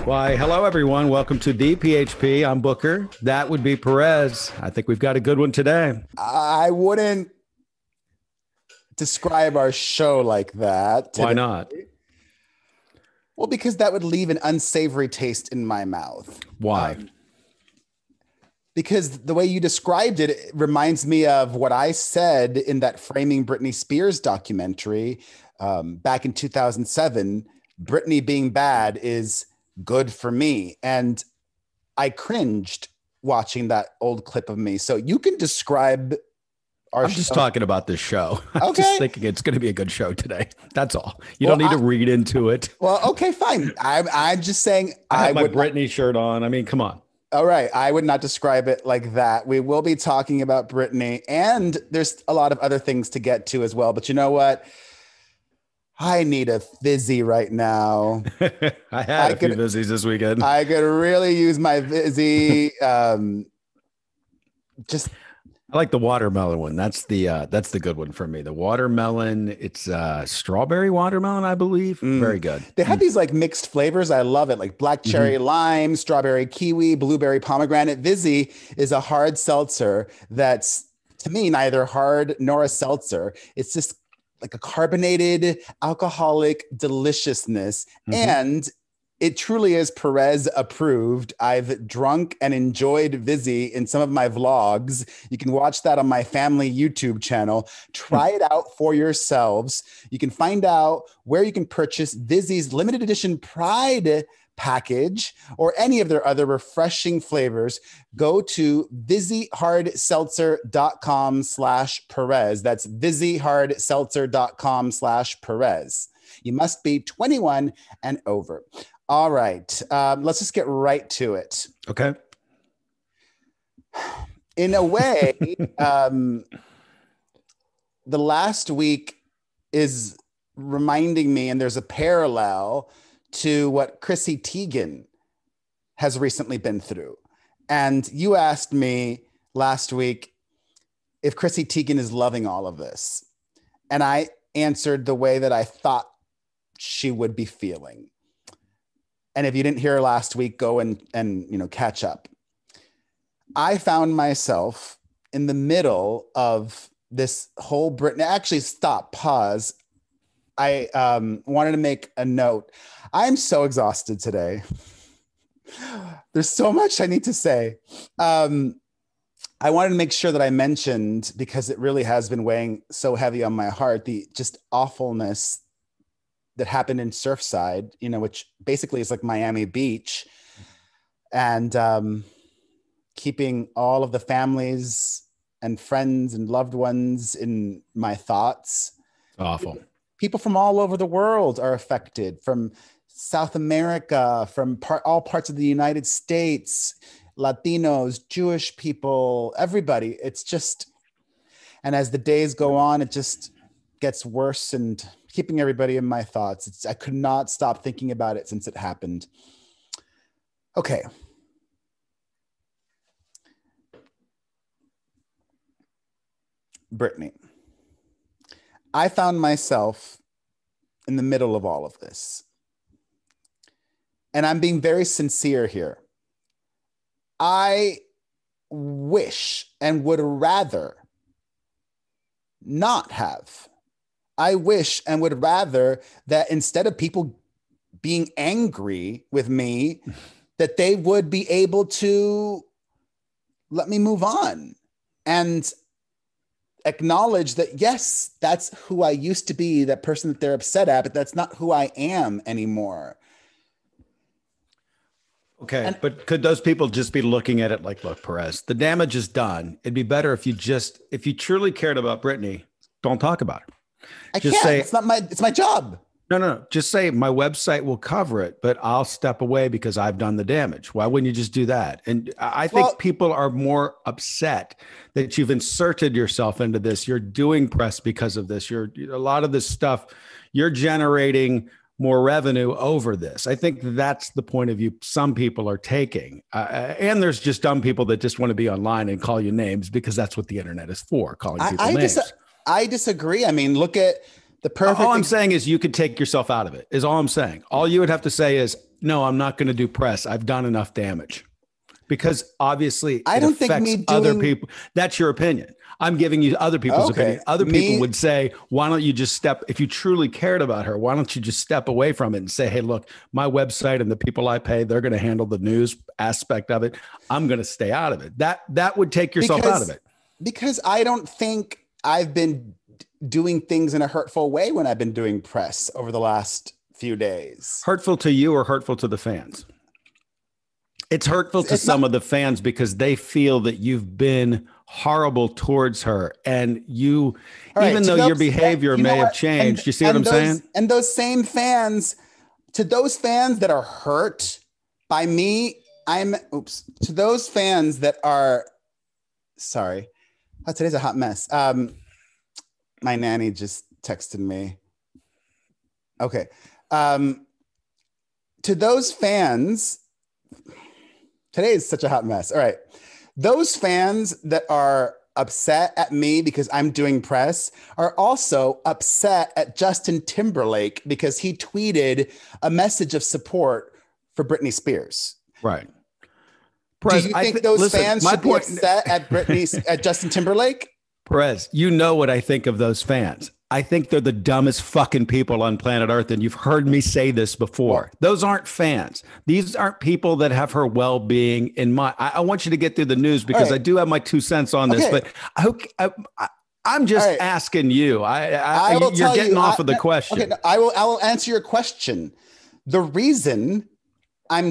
Why, hello, everyone. Welcome to the PHP. I'm Booker. That would be Perez. I think we've got a good one today. I wouldn't describe our show like that today. Why not? Well, because that would leave an unsavory taste in my mouth. Why? Because the way you described it, it reminds me of what I said in that Framing Britney Spears documentary back in 2007. Britney being bad is good for me. And I cringed watching that old clip of me. So you can describe our I'm just talking about this show. Okay. I'm just thinking it's going to be a good show today. That's all. You don't need to read into it. Well, okay, fine. I'm just saying I have my Britney shirt on. I mean, come on. All right. I would not describe it like that. We will be talking about Britney, and there's a lot of other things to get to as well. But you know what? I need a fizzy right now. I had a few fizzies this weekend. I could really use my fizzy. I like the watermelon one. That's the good one for me. The watermelon, it's strawberry watermelon, I believe. Very good. They have these like mixed flavors. I love it. Like black cherry lime, strawberry kiwi, blueberry pomegranate. Vizzy is a hard seltzer that's, to me, neither hard nor a seltzer. It's just like a carbonated alcoholic deliciousness. And it truly is Perez approved. I've drunk and enjoyed Vizzy in some of my vlogs. You can watch that on my family YouTube channel. Try it out for yourselves. You can find out where you can purchase Vizzy's limited edition Pride package or any of their other refreshing flavors. Go to VizzyHardSeltzer.com/Perez. That's VizzyHardSeltzer.com/Perez. You must be 21 and over. All right. Let's just get right to it. Okay. In a way, the last week is reminding me, and there's a parallel to what Chrissy Teigen has recently been through. And you asked me last week if Chrissy Teigen is loving all of this. And I answered the way that I thought she would be feeling. And if you didn't hear last week, go and catch up. I found myself in the middle of this whole Britney. Actually, stop, pause. I wanted to make a note. I'm so exhausted today. There's so much I need to say. I wanted to make sure that I mentioned, because it really has been weighing so heavy on my heart, the just awfulness that happened in Surfside, which basically is like Miami Beach, and keeping all of the families and friends and loved ones in my thoughts. Awful. People from all over the world are affected, from South America, from all parts of the United States, Latinos, Jewish people, everybody. It's just, and as the days go on, it just gets worse, and keeping everybody in my thoughts. I could not stop thinking about it since it happened. Okay. Britney. I found myself in the middle of all of this. And I'm being very sincere here. I wish and would rather not have. I wish and would rather that instead of people being angry with me, that they would be able to let me move on and acknowledge that, yes, that's who I used to be, that person that they're upset at, but that's not who I am anymore. Okay, but could those people just be looking at it like, look, Perez, the damage is done. It'd be better if you truly cared about Britney, don't talk about it. I can't. It's my job. No. Just say my website will cover it, but I'll step away because I've done the damage. Why wouldn't you just do that? And I think people are more upset that you've inserted yourself into this. You're doing press because of this. A lot of this stuff, you're generating more revenue over this. I think that's the point of view some people are taking. And there's just dumb people that just want to be online and call you names because that's what the internet is for, calling people names. I disagree. I mean, look at the perfect. All I'm saying is you could take yourself out of it, is all I'm saying. All you would have to say is, no, I'm not going to do press. I've done enough damage. Because obviously I don't think me other people. That's your opinion. I'm giving you other people's opinion. Other people would say, why don't you just if you truly cared about her, why don't you just step away from it and say, hey, look, my website and the people I pay, they're going to handle the news aspect of it. I'm going to stay out of it. That would take yourself out of it. Because I don't think I've been doing things in a hurtful way when I've been doing press over the last few days. Hurtful to you or hurtful to the fans? It's hurtful to some of the fans because they feel that you've been horrible towards her, and even though your behavior may have changed, you see what I'm saying? And those same fans, to those fans that are hurt by me, to those fans that are, sorry, today's a hot mess. My nanny just texted me. Okay. To those fans, today is such a hot mess. All right. Those fans that are upset at me because I'm doing press are also upset at Justin Timberlake because he tweeted a message of support for Britney Spears. Right. Perez, do you think those fans should be upset at Justin Timberlake? Perez, you know what I think of those fans. I think they're the dumbest fucking people on planet Earth. And you've heard me say this before. What? Those aren't fans. These aren't people that have her well-being in mind. I want you to get through the news because I do have my 2 cents on this, but I'm just asking you. You're getting off of the question. Okay, I will answer your question. The reason I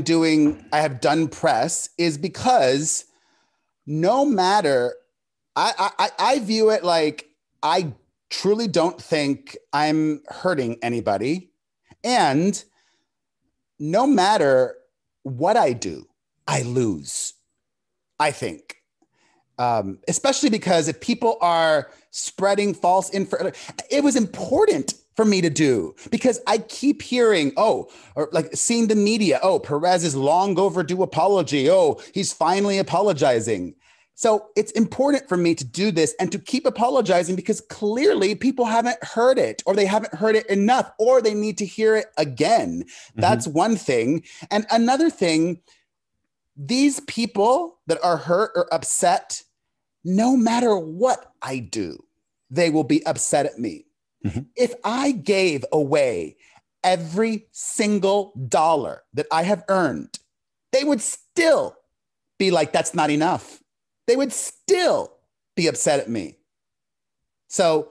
have done press is because no matter, I view it like I truly don't think I'm hurting anybody. And no matter what I do, I lose, I think. Especially because if people are spreading false information, it was important for me to do because I keep hearing, or like seeing the media, Perez's long overdue apology. He's finally apologizing. So it's important for me to do this and to keep apologizing because clearly people haven't heard it or they haven't heard it enough or they need to hear it again. Mm-hmm. That's one thing. And another thing, these people that are hurt or upset, no matter what I do, they will be upset at me. Mm-hmm. If I gave away every single dollar that I have earned, they would still be like, that's not enough. They would still be upset at me. So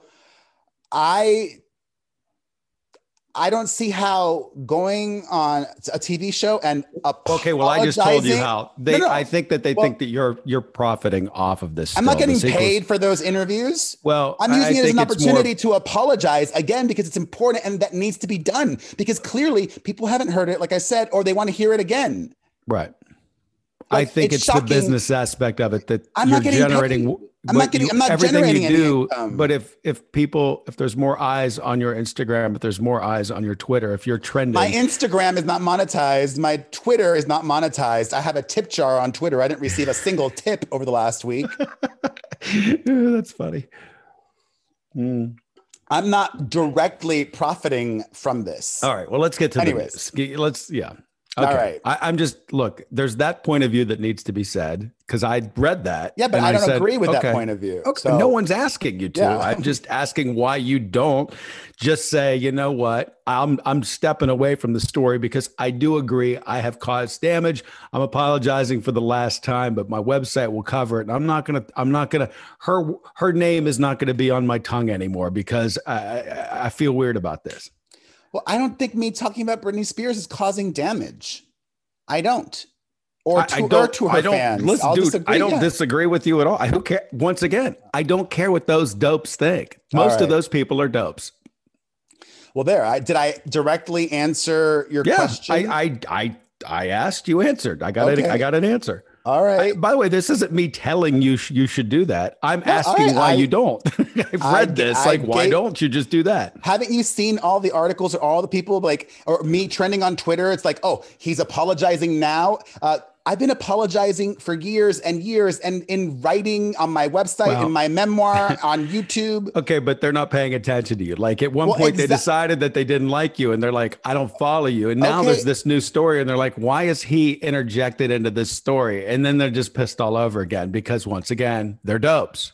I don't see how going on a TV show and okay, well, I just told you how. I think that they think that you're profiting off of this. I'm not getting paid for those interviews. Well, I'm using it as an opportunity to apologize again because it's important and that needs to be done because clearly people haven't heard it, like I said, or they want to hear it again. Right. Like, I think it's the business aspect of it that you're generating. I'm not generating you do. But if there's more eyes on your Instagram, if there's more eyes on your Twitter, if you're trending. My Instagram is not monetized. My Twitter is not monetized. I have a tip jar on Twitter. I didn't receive a single tip over the last week. That's funny. I'm not directly profiting from this. All right. Well, let's get to the news. Okay. All right. I'm just, look, there's that point of view that needs to be said because I read that. Yeah, but I don't agree with that point of view. Okay. So, no one's asking you to. Yeah. I'm just asking why you don't just say, you know what, I'm stepping away from the story because I do agree I have caused damage. I'm apologizing for the last time, but my website will cover it. And I'm not gonna, her name is not going to be on my tongue anymore because I feel weird about this. Well, I don't think me talking about Britney Spears is causing damage. I don't. Or to her fans. Listen, dude, I don't disagree with you at all. I don't care. Once again, I don't care what those dopes think. Most of those people are dopes. Well, did I directly answer your question? I asked, you answered. I got an answer. All right. By the way, this isn't me telling you you should do that. I'm asking why you don't. I've read this. Why don't you just do that? Haven't you seen all the articles or all the people or me trending on Twitter? It's like, he's apologizing now. I've been apologizing for years and years, and in writing on my website, in my memoir, on YouTube. Okay, but they're not paying attention to you. Like at one point they decided that they didn't like you and they're like, I don't follow you. And now there's this new story and they're like, why is he interjected into this story? And then they're just pissed all over again because once again, they're dopes.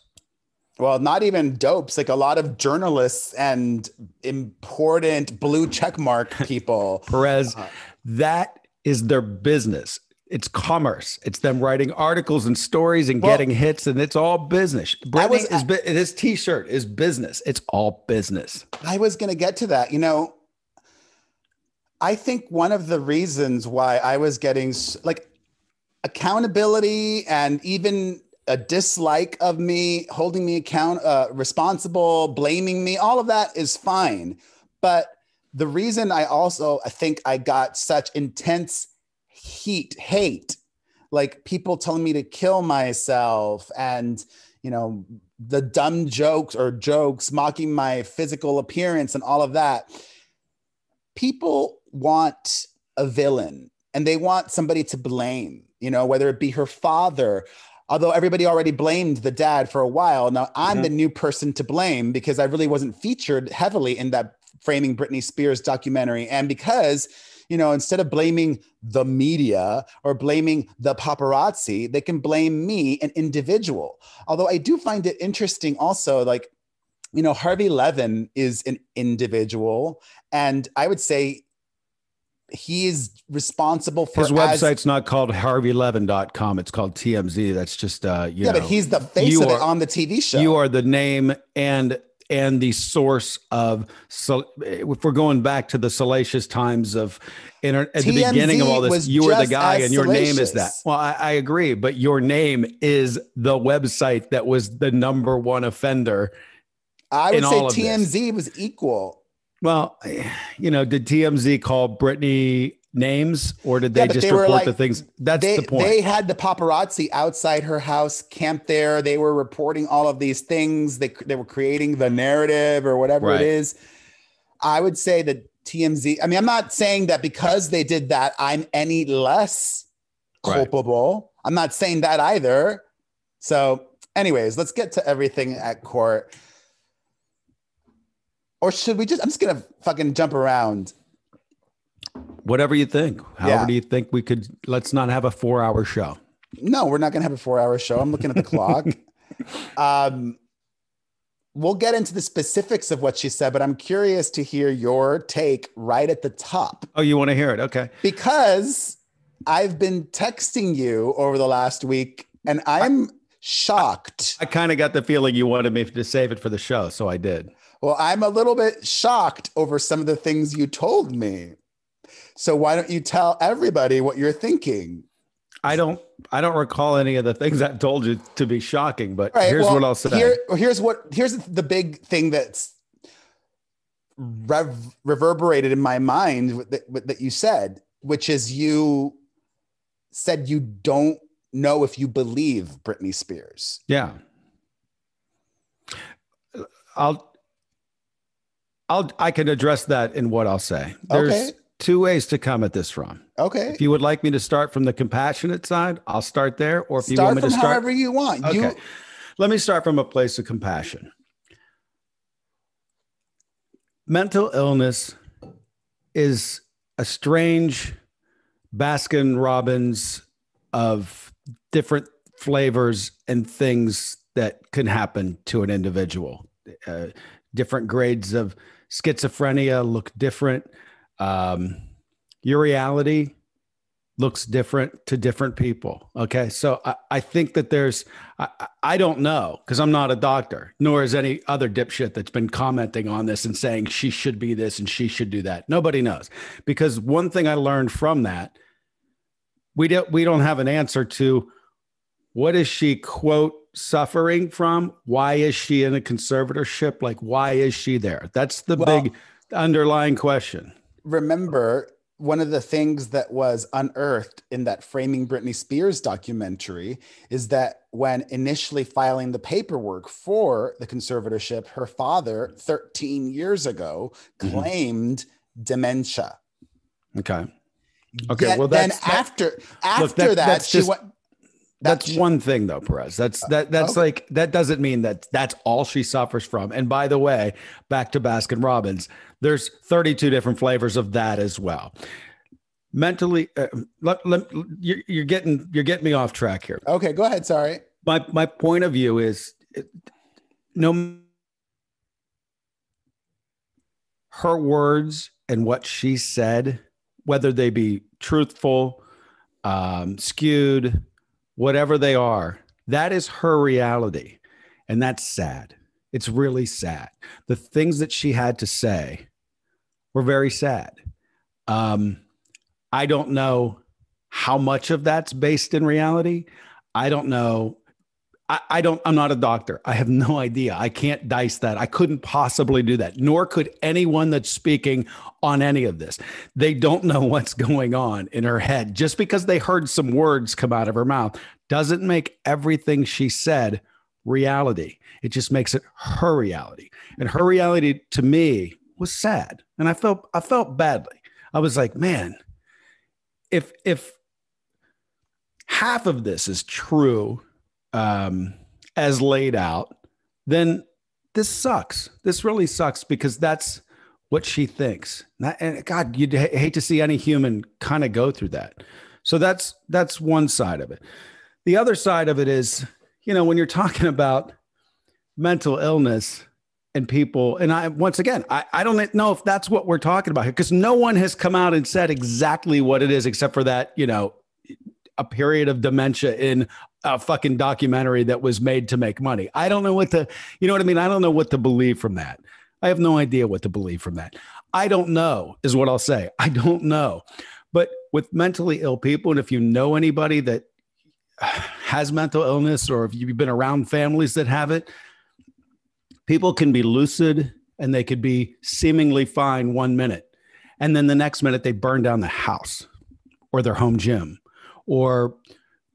Well, not even dopes, like a lot of journalists and important blue checkmark people. Perez, that is their business. It's commerce. It's them writing articles and stories and getting hits, and it's all business. This T-shirt is business. It's all business. I was going to get to that. You know, I think one of the reasons why I was getting like accountability and even a dislike of me, holding me responsible, blaming me, all of that is fine. But the reason I think I got such intense hate, like people telling me to kill myself and, you know, the dumb jokes mocking my physical appearance and all of that. People want a villain and they want somebody to blame, you know, whether it be her father, although everybody already blamed the dad for a while. Now I'm the new person to blame because I really wasn't featured heavily in that Framing Britney Spears documentary. And because, you know, instead of blaming the media or blaming the paparazzi, they can blame me, an individual. Although I do find it interesting also, like, you know, Harvey Levin is an individual. And I would say he is responsible for his website's not called harveylevin.com. It's called TMZ. That's just, but he's the face of it on the TV show. You are the name and the source of, so if we're going back to the salacious times of at the beginning of all this, you were the guy and your name is that. Well, I agree, but your name is the website that was the number one offender. I would say TMZ was equal. Well, you know, did TMZ call Britney names or did they just report the things? That's the point. They had the paparazzi outside her house, camped there. They were reporting all of these things. They were creating the narrative or whatever it is. I would say that TMZ, I mean, I'm not saying that because they did that, I'm any less culpable. I'm not saying that either. So anyways, let's get to everything at court. Or should we I'm just going to fucking jump around. Whatever you think. However do you think we could, let's not have a 4-hour show. No, we're not going to have a 4-hour show. I'm looking at the clock. We'll get into the specifics of what she said, but I'm curious to hear your take right at the top. Oh, you want to hear it? Okay. Because I've been texting you over the last week and I'm shocked. I kind of got the feeling you wanted me to save it for the show, so I did. Well, I'm a little bit shocked over some of the things you told me. So why don't you tell everybody what you're thinking? I don't recall any of the things I've told you to be shocking, but here's what I'll say. Here's the big thing that's reverberated in my mind that you said, which is you said you don't know if you believe Britney Spears. Yeah. I can address that in what I'll say. There's two ways to come at this from. Okay. If you would like me to start from the compassionate side, I'll start there. Or if you want me to start however you want. Okay. Let me start from a place of compassion. Mental illness is a strange Baskin Robbins of different flavors and things that can happen to an individual. Different grades of schizophrenia look different. Your reality looks different to different people. Okay. So I think that I don't know because I'm not a doctor, nor is any other dipshit that's been commenting on this and saying she should be this and she should do that. Nobody knows, because one thing I learned from that, we don't have an answer to what is she, quote, suffering from? Why is she in a conservatorship? Like, why is she there? That's the big underlying question. Remember, one of the things that was unearthed in that Framing Britney Spears documentary is that when initially filing the paperwork for the conservatorship, her father 13 years ago claimed dementia. Okay. Okay, Yet, well, then after that, she went. That's one thing though, Perez. That's okay. Like, that doesn't mean that that's all she suffers from. And by the way, back to Baskin Robbins, there's 32 different flavors of that as well. Mentally, you're getting me off track here. Okay, go ahead. Sorry. My point of view is, her words and what she said, whether they be truthful, skewed, whatever they are, that is her reality. And that's sad. It's really sad. The things that she had to say were very sad. I don't know how much of that's based in reality. I don't know. I'm not a doctor. I have no idea. I can't dice that. I couldn't possibly do that, nor could anyone that's speaking on any of this. They don't know what's going on in her head. Just because they heard some words come out of her mouth doesn't make everything she said reality. It just makes it her reality. And her reality to me was sad. And I felt badly. I was like, man, if half of this is true, as laid out, then this sucks. This really sucks, because that's what she thinks. And God, you'd hate to see any human kind of go through that. So that's one side of it. The other side of it is, when you're talking about mental illness and people, and I don't know if that's what we're talking about here, because no one has come out and said exactly what it is, except for that, a period of dementia in a fucking documentary that was made to make money. I don't know what I don't know what to believe from that. I have no idea what to believe from that. I don't know is what I'll say. I don't know. But with mentally ill people, and if you know anybody that has mental illness, or if you've been around families that have it, people can be lucid and they could be seemingly fine 1 minute. And then the next minute they burn down the house or their home gym, or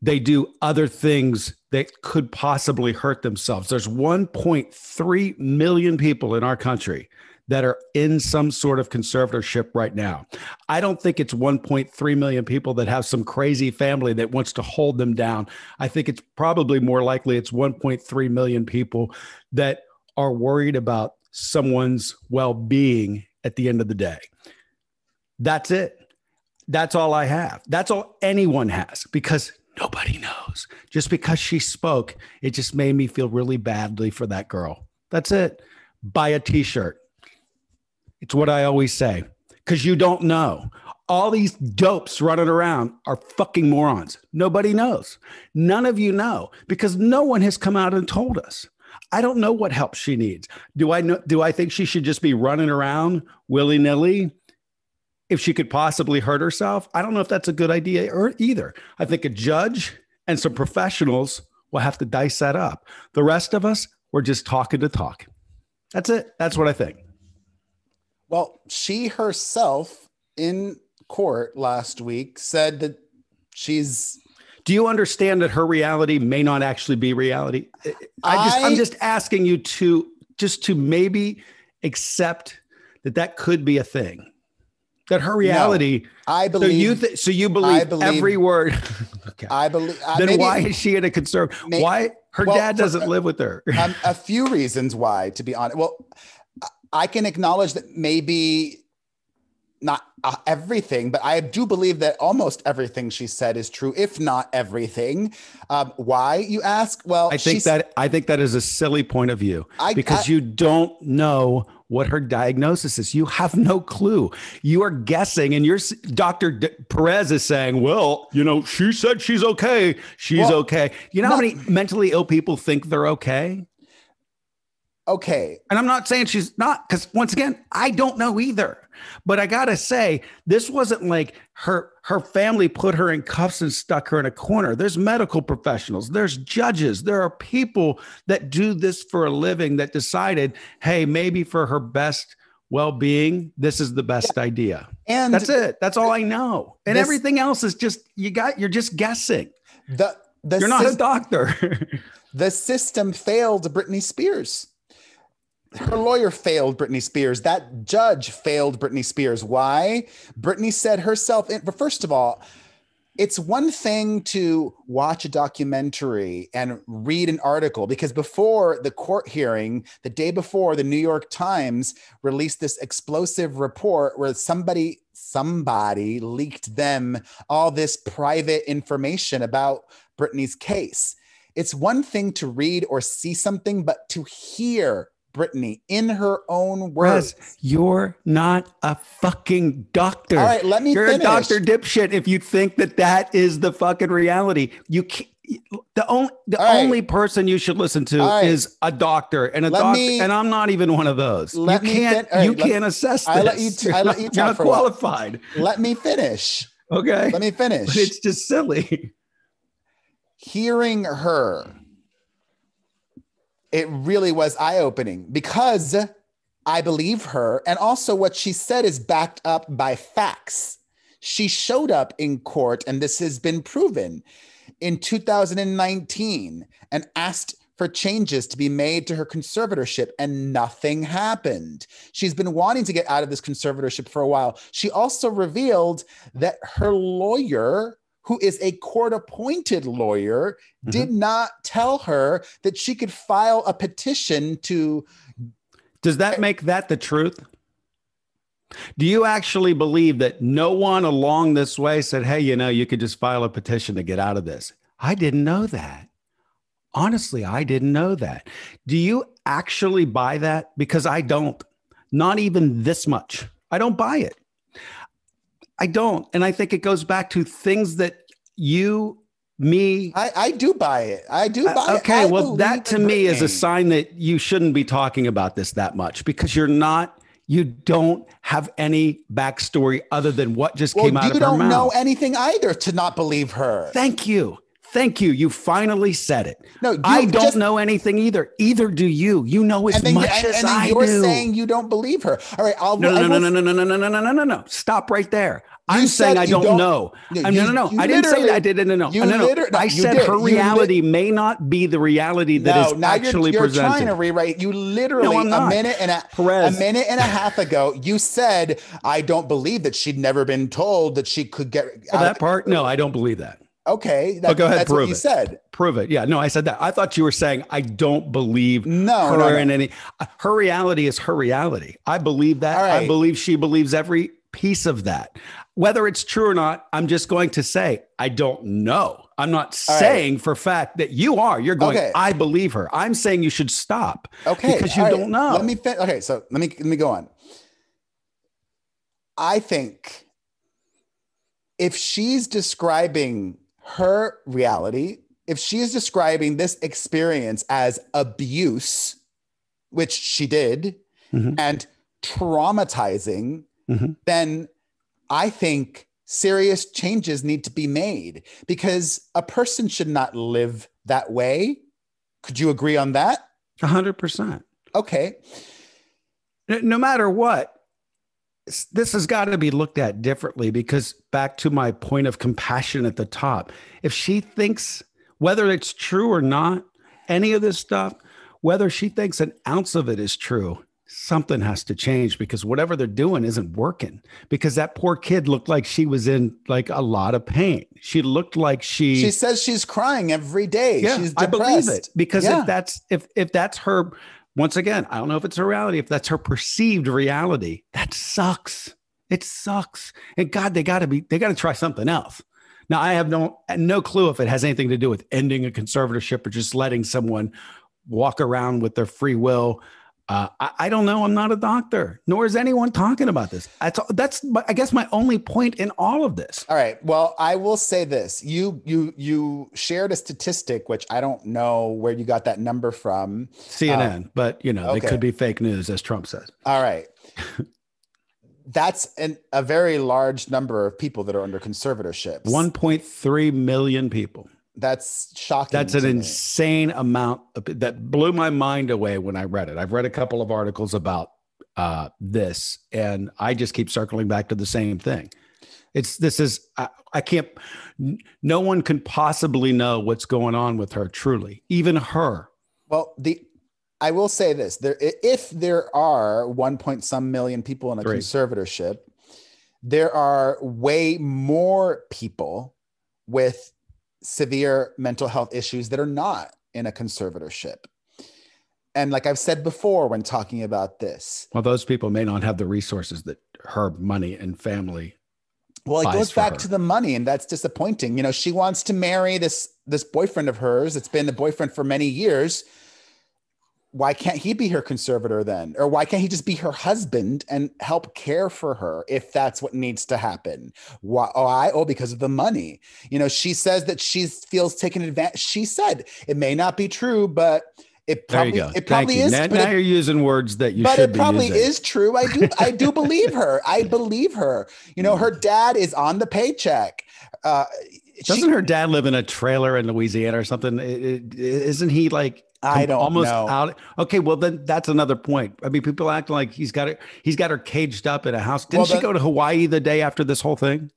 they do other things that could possibly hurt themselves. There's 1.3 million people in our country that are in some sort of conservatorship right now. I don't think it's 1.3 million people that have some crazy family that wants to hold them down. I think it's probably more likely it's 1.3 million people that are worried about someone's well-being at the end of the day. That's it. That's all I have. That's all anyone has, because nobody knows. Just because she spoke, it just made me feel really badly for that girl. That's it. Buy a t-shirt. It's what I always say, because you don't know. All these dopes running around are fucking morons. Nobody knows. None of you know, because no one has come out and told us. I don't know what help she needs. Do I think she should just be running around willy-nilly if she could possibly hurt herself? I don't know if that's a good idea either. I think a judge and some professionals will have to dice that up. The rest of us, we're just talking to talk. That's it. That's what I think. Well, she herself in court last week said that she's... Do you understand that her reality may not actually be reality? I'm just asking you to maybe accept that could be a thing. That her reality, no, I believe. So you believe every word. Okay. I believe. Then why is she in a conservative? Why her dad doesn't live with her? A few reasons why, to be honest. Well, I can acknowledge that maybe not everything, but I do believe that almost everything she said is true, if not everything. Why, you ask? Well, I think that is a silly point of view, because you don't know what her diagnosis is. You have no clue. You are guessing, and Dr. Perez is saying, well, she said she's okay. She's okay. You know how many mentally ill people think they're okay? Okay. And I'm not saying she's not, because once again, I don't know either. But I got to say, this wasn't like her family put her in cuffs and stuck her in a corner. There's medical professionals. There's judges. There are people that do this for a living that decided, hey, maybe for her best well-being, this is the best idea. And that's it. That's all I know. And everything else is just, you're just guessing. You're not a doctor. The system failed Britney Spears. her lawyer failed Britney Spears. That judge failed Britney Spears. Why? Britney said herself, but first of all, it's one thing to watch a documentary and read an article, because before the court hearing, the day before, the New York Times released this explosive report where somebody leaked them all this private information about Britney's case. It's one thing to read or see something, but to hear Britney in her own words. Perez, you're not a fucking doctor. All right, let me You're finish. a doctor dipshit if you think that is the fucking reality. You can't. The only person you should listen to is a doctor, and and I'm not even one of those. You can't assess this. I let you talk. You're not qualified. Let me finish. Okay. Let me finish. But it's just silly. Hearing her, it really was eye-opening, because I believe her. And also what she said is backed up by facts. She showed up in court, and this has been proven, in 2019 and asked for changes to be made to her conservatorship, and nothing happened. She's been wanting to get out of this conservatorship for a while. She also revealed that her lawyer, who is a court-appointed lawyer, did not tell her that she could file a petition to... Does that make that the truth? Do you actually believe that no one along this way said, hey, you could just file a petition to get out of this? I didn't know that. Honestly, I didn't know that. Do you actually buy that? Because I don't. Not even this much. I don't buy it. I don't. And I think it goes back to things that I do buy it. I do buy it. Okay, well, that to me is a sign that you shouldn't be talking about this that much, because you don't have any backstory other than what just came out of her mouth. You don't know anything either to not believe her. Thank you. You finally said it. No, I don't know anything either. Either do you. You know as much as I do. And you're saying you don't believe her. All right. No. Stop right there. I'm saying I don't know. No. I didn't say that. I didn't know. I said her reality may not be the reality that is actually presented. You're trying to rewrite. You literally a minute and a half ago, you said, I don't believe that she'd never been told that she could get out that part. No, I don't believe that. Okay. Go ahead. That's prove what you said. Prove it. Yeah. No, I said that. I thought you were saying I don't believe her in any. Her reality is her reality. I believe that. Right. I believe she believes every piece of that. Whether it's true or not, I'm just going to say I don't know. I'm not saying for fact that you are. You're going, I believe her. I'm saying you should stop. Okay. Because you don't know. So let me go on. I think if she's describing her reality, if she is describing this experience as abuse, which she did, and traumatizing, then I think serious changes need to be made, because a person should not live that way. Could you agree on that? 100%. Okay. No matter what, this has got to be looked at differently, because back to my point of compassion at the top, if she thinks, whether it's true or not, any of this stuff, whether she thinks an ounce of it is true, something has to change, because whatever they're doing isn't working. Because that poor kid looked like she was in like a lot of pain. She looked like she says she's crying every day. Yeah, she's depressed. I believe it, because if that's her, once again, I don't know if it's her reality. If that's her perceived reality, that sucks. It sucks. And God, they got to try something else. Now, I have no clue if it has anything to do with ending a conservatorship or just letting someone walk around with their free will. I don't know. I'm not a doctor, nor is anyone talking about this. That's I guess my only point in all of this. All right. Well, I will say this. You shared a statistic, which I don't know where you got that number from. CNN, but it could be fake news, as Trump says. All right. That's a very large number of people that are under conservatorships. 1.3 million people. That's shocking. That's an insane amount that blew my mind away when I read it. I've read a couple of articles about this, and I just keep circling back to the same thing. I can't, no one can possibly know what's going on with her, truly, even her. Well, I will say this: if there are 1 point some million people in a conservatorship, there are way more people with severe mental health issues that are not in a conservatorship. And like I've said before, when talking about this, well, those people may not have the resources that her money and family. Well, it goes back to the money, and that's disappointing. You know, she wants to marry this boyfriend of hers. It's been the boyfriend for many years. Why can't he be her conservator then? Or why can't he just be her husband and help care for her if that's what needs to happen? Why? Oh, because of the money. You know, she says that she feels taken advantage. She said it may not be true, but it probably is. Now you're using words that you should be using. But it probably is true. I do believe her. I believe her. You know, her dad is on the paycheck. Doesn't her dad live in a trailer in Louisiana or something? Isn't he like? I don't almost know. Out. Okay, well then that's another point. I mean, people act like he's got her caged up in a house. Didn't she go to Hawaii the day after this whole thing?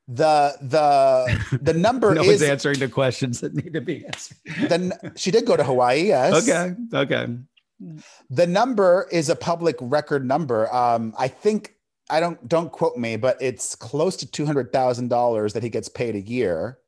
The number no one's answering the questions that need to be answered. Then she did go to Hawaii. Yes. Okay. The number is a public record number. I think don't quote me, but it's close to $200,000 that he gets paid a year.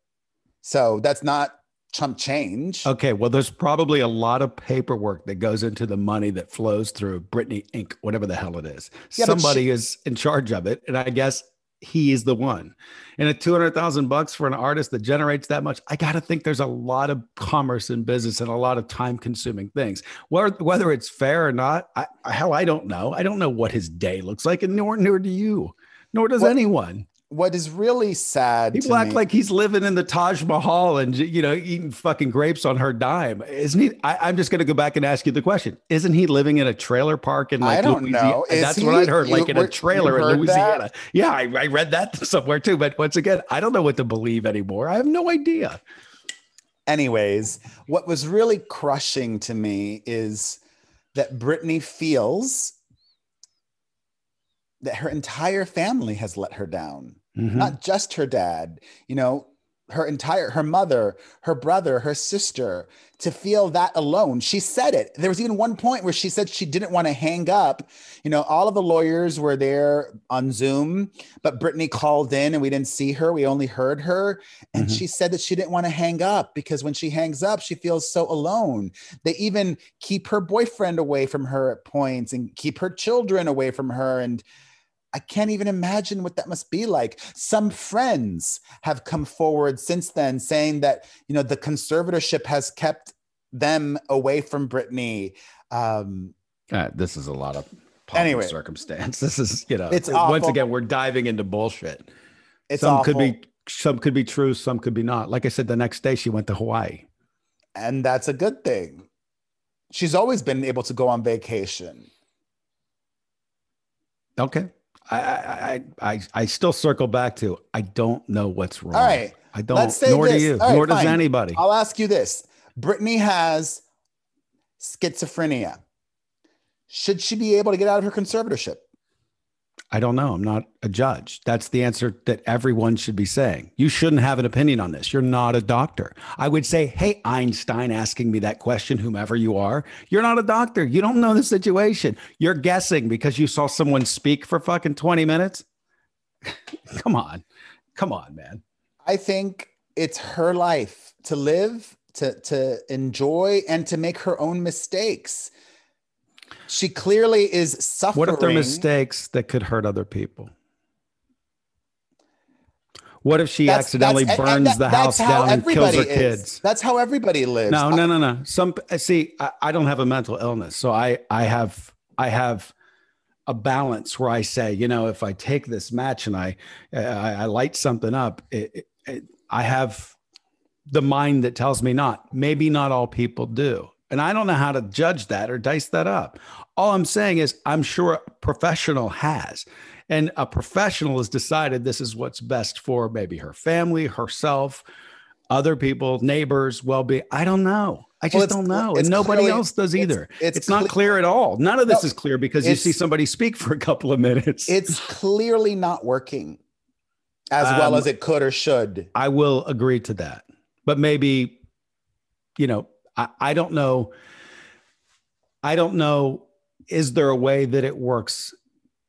So that's not chump change. Okay, well, there's probably a lot of paperwork that goes into the money that flows through Britney Inc., whatever the hell it is. Yeah, somebody is in charge of it, and I guess he is the one. And at $200,000 for an artist that generates that much, I got to think there's a lot of commerce in business and a lot of time-consuming things. Whether it's fair or not, I don't know. I don't know what his day looks like, and nor do you, nor does anyone. What is really sad, people act like he's living in the Taj Mahal and, you know, eating fucking grapes on her dime. Isn't he? I'm just going to go back and ask you the question. Isn't he living in a trailer park in like Louisiana? Know. That's what I'd heard, like in a trailer in Louisiana. That? Yeah, I read that somewhere too. But once again, I don't know what to believe anymore. I have no idea. Anyways, what was really crushing to me is that Britney feels that her entire family has let her down. Mm-hmm. Not just her dad, you know, her mother, her brother, her sister, to feel that alone. She said it. There was even one point where she said she didn't want to hang up. You know, all of the lawyers were there on Zoom, but Britney called in and we didn't see her. We only heard her. And she said that she didn't want to hang up because when she hangs up, she feels so alone. They even keep her boyfriend away from her at points and keep her children away from her. And I can't even imagine what that must be like. Some friends have come forward since then saying that, you know, the conservatorship has kept them away from Britney. This is a lot of circumstance. This is, you know, it's once again, we're diving into bullshit. Some could be true. Some could be not. Like I said, the next day she went to Hawaii. And that's a good thing. She's always been able to go on vacation. Okay. I still circle back to, I don't know what's wrong. All right. I don't, nor do you, nor does anybody. I'll ask you this. Britney has schizophrenia. Should she be able to get out of her conservatorship? I don't know. I'm not a judge. That's the answer that everyone should be saying. You shouldn't have an opinion on this. You're not a doctor. I would say, hey, Einstein asking me that question, whomever you are, you're not a doctor. You don't know the situation. You're guessing because you saw someone speak for fucking 20 minutes. Come on, man. I think it's her life to live, to enjoy, and to make her own mistakes. She clearly is suffering. What if they're mistakes that could hurt other people? What if she accidentally burns the house down and kills her kids? That's how everybody lives. No. I don't have a mental illness. So I have a balance where I say, you know, if I take this match and I light something up, I have the mind that tells me not. Maybe not all people do. And I don't know how to judge that or dice that up. All I'm saying is I'm sure a professional has. And a professional has decided this is what's best for maybe her family, herself, other people, neighbors, well-being. I don't know. I just don't know. And nobody else does either. It's not clear at all. None of this is clear because you see somebody speak for a couple of minutes. It's clearly not working as well as it could or should. I will agree to that. But maybe, you know, I don't know. I don't know. Is there a way that it works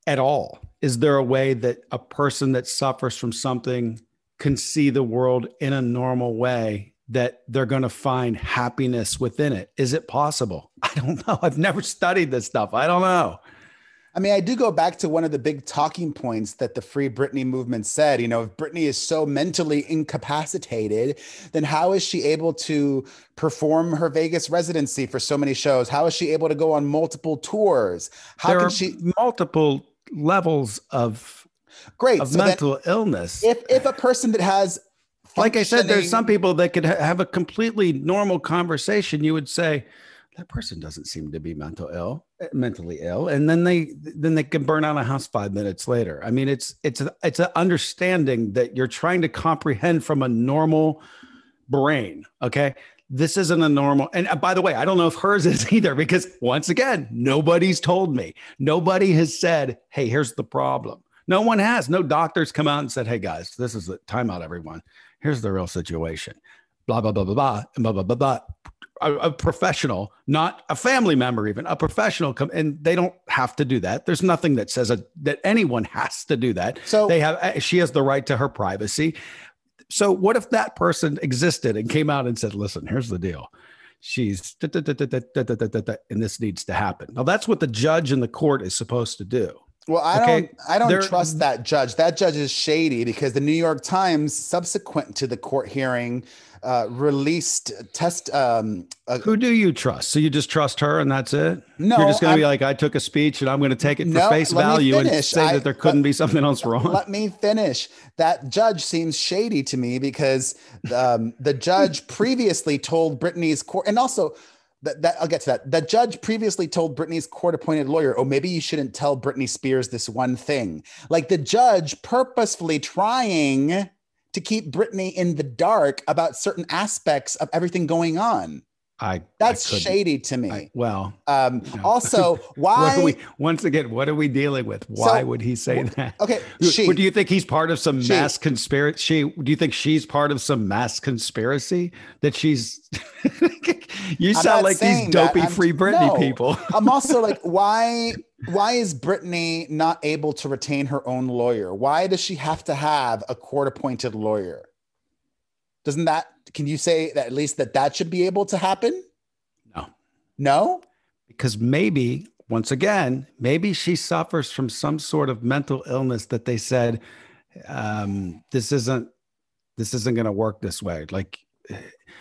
at all? Is there a way that a person that suffers from something can see the world in a normal way, that they're going to find happiness within it? Is it possible? I don't know. I've never studied this stuff. I don't know. I mean, I do go back to one of the big talking points that the Free Britney movement said. You know, if Britney is so mentally incapacitated, then how is she able to perform her Vegas residency for so many shows? How is she able to go on multiple tours? How can she multiple levels of mental illness? If a person that has, like I said, there's some people that could have a completely normal conversation. You would say, that person doesn't seem to be mentally ill. And then they can burn out a house 5 minutes later. I mean, it's an understanding that you're trying to comprehend from a normal brain. Okay. This isn't a normal. And by the way, I don't know if hers is either, because once again, nobody's told me. Nobody has said, hey, here's the problem. No one has. No doctors come out and said, hey guys, this is the timeout, everyone. Here's the real situation. Blah, blah, blah, blah, blah, and blah, blah, blah, blah. A professional, not a family member, even a professional come, and they don't have to do that. There's nothing that says that anyone has to do that. So she has the right to her privacy. So what if that person existed and came out and said, listen, here's the deal. She's and this needs to happen. Now that's what the judge in the court is supposed to do. Well, I don't trust that judge. That judge is shady, because the New York Times, subsequent to the court hearing, released test. Who do you trust? So you just trust her and that's it? No, you're just going to be like, I took a speech and I'm going to take it for face value and say that there couldn't be something else wrong. Let me finish. That judge seems shady to me, because the judge previously told Britney's court, and also I'll get to that. The judge previously told Britney's court-appointed lawyer, oh, maybe you shouldn't tell Britney Spears this one thing. Like the judge purposefully trying to keep Britney in the dark about certain aspects of everything going on. That's shady to me. Also, why? What are we dealing with? Why would he say that? Okay. Do you think he's part of some mass conspiracy? Do you think she's part of some mass conspiracy that she's? You sound like these dopey Free Britney people. I'm also like, why is Britney not able to retain her own lawyer? Why does she have to have a court-appointed lawyer? Can you say that at least that should be able to happen? No? Because maybe, once again, maybe she suffers from some sort of mental illness that they said, this isn't going to work this way. Like,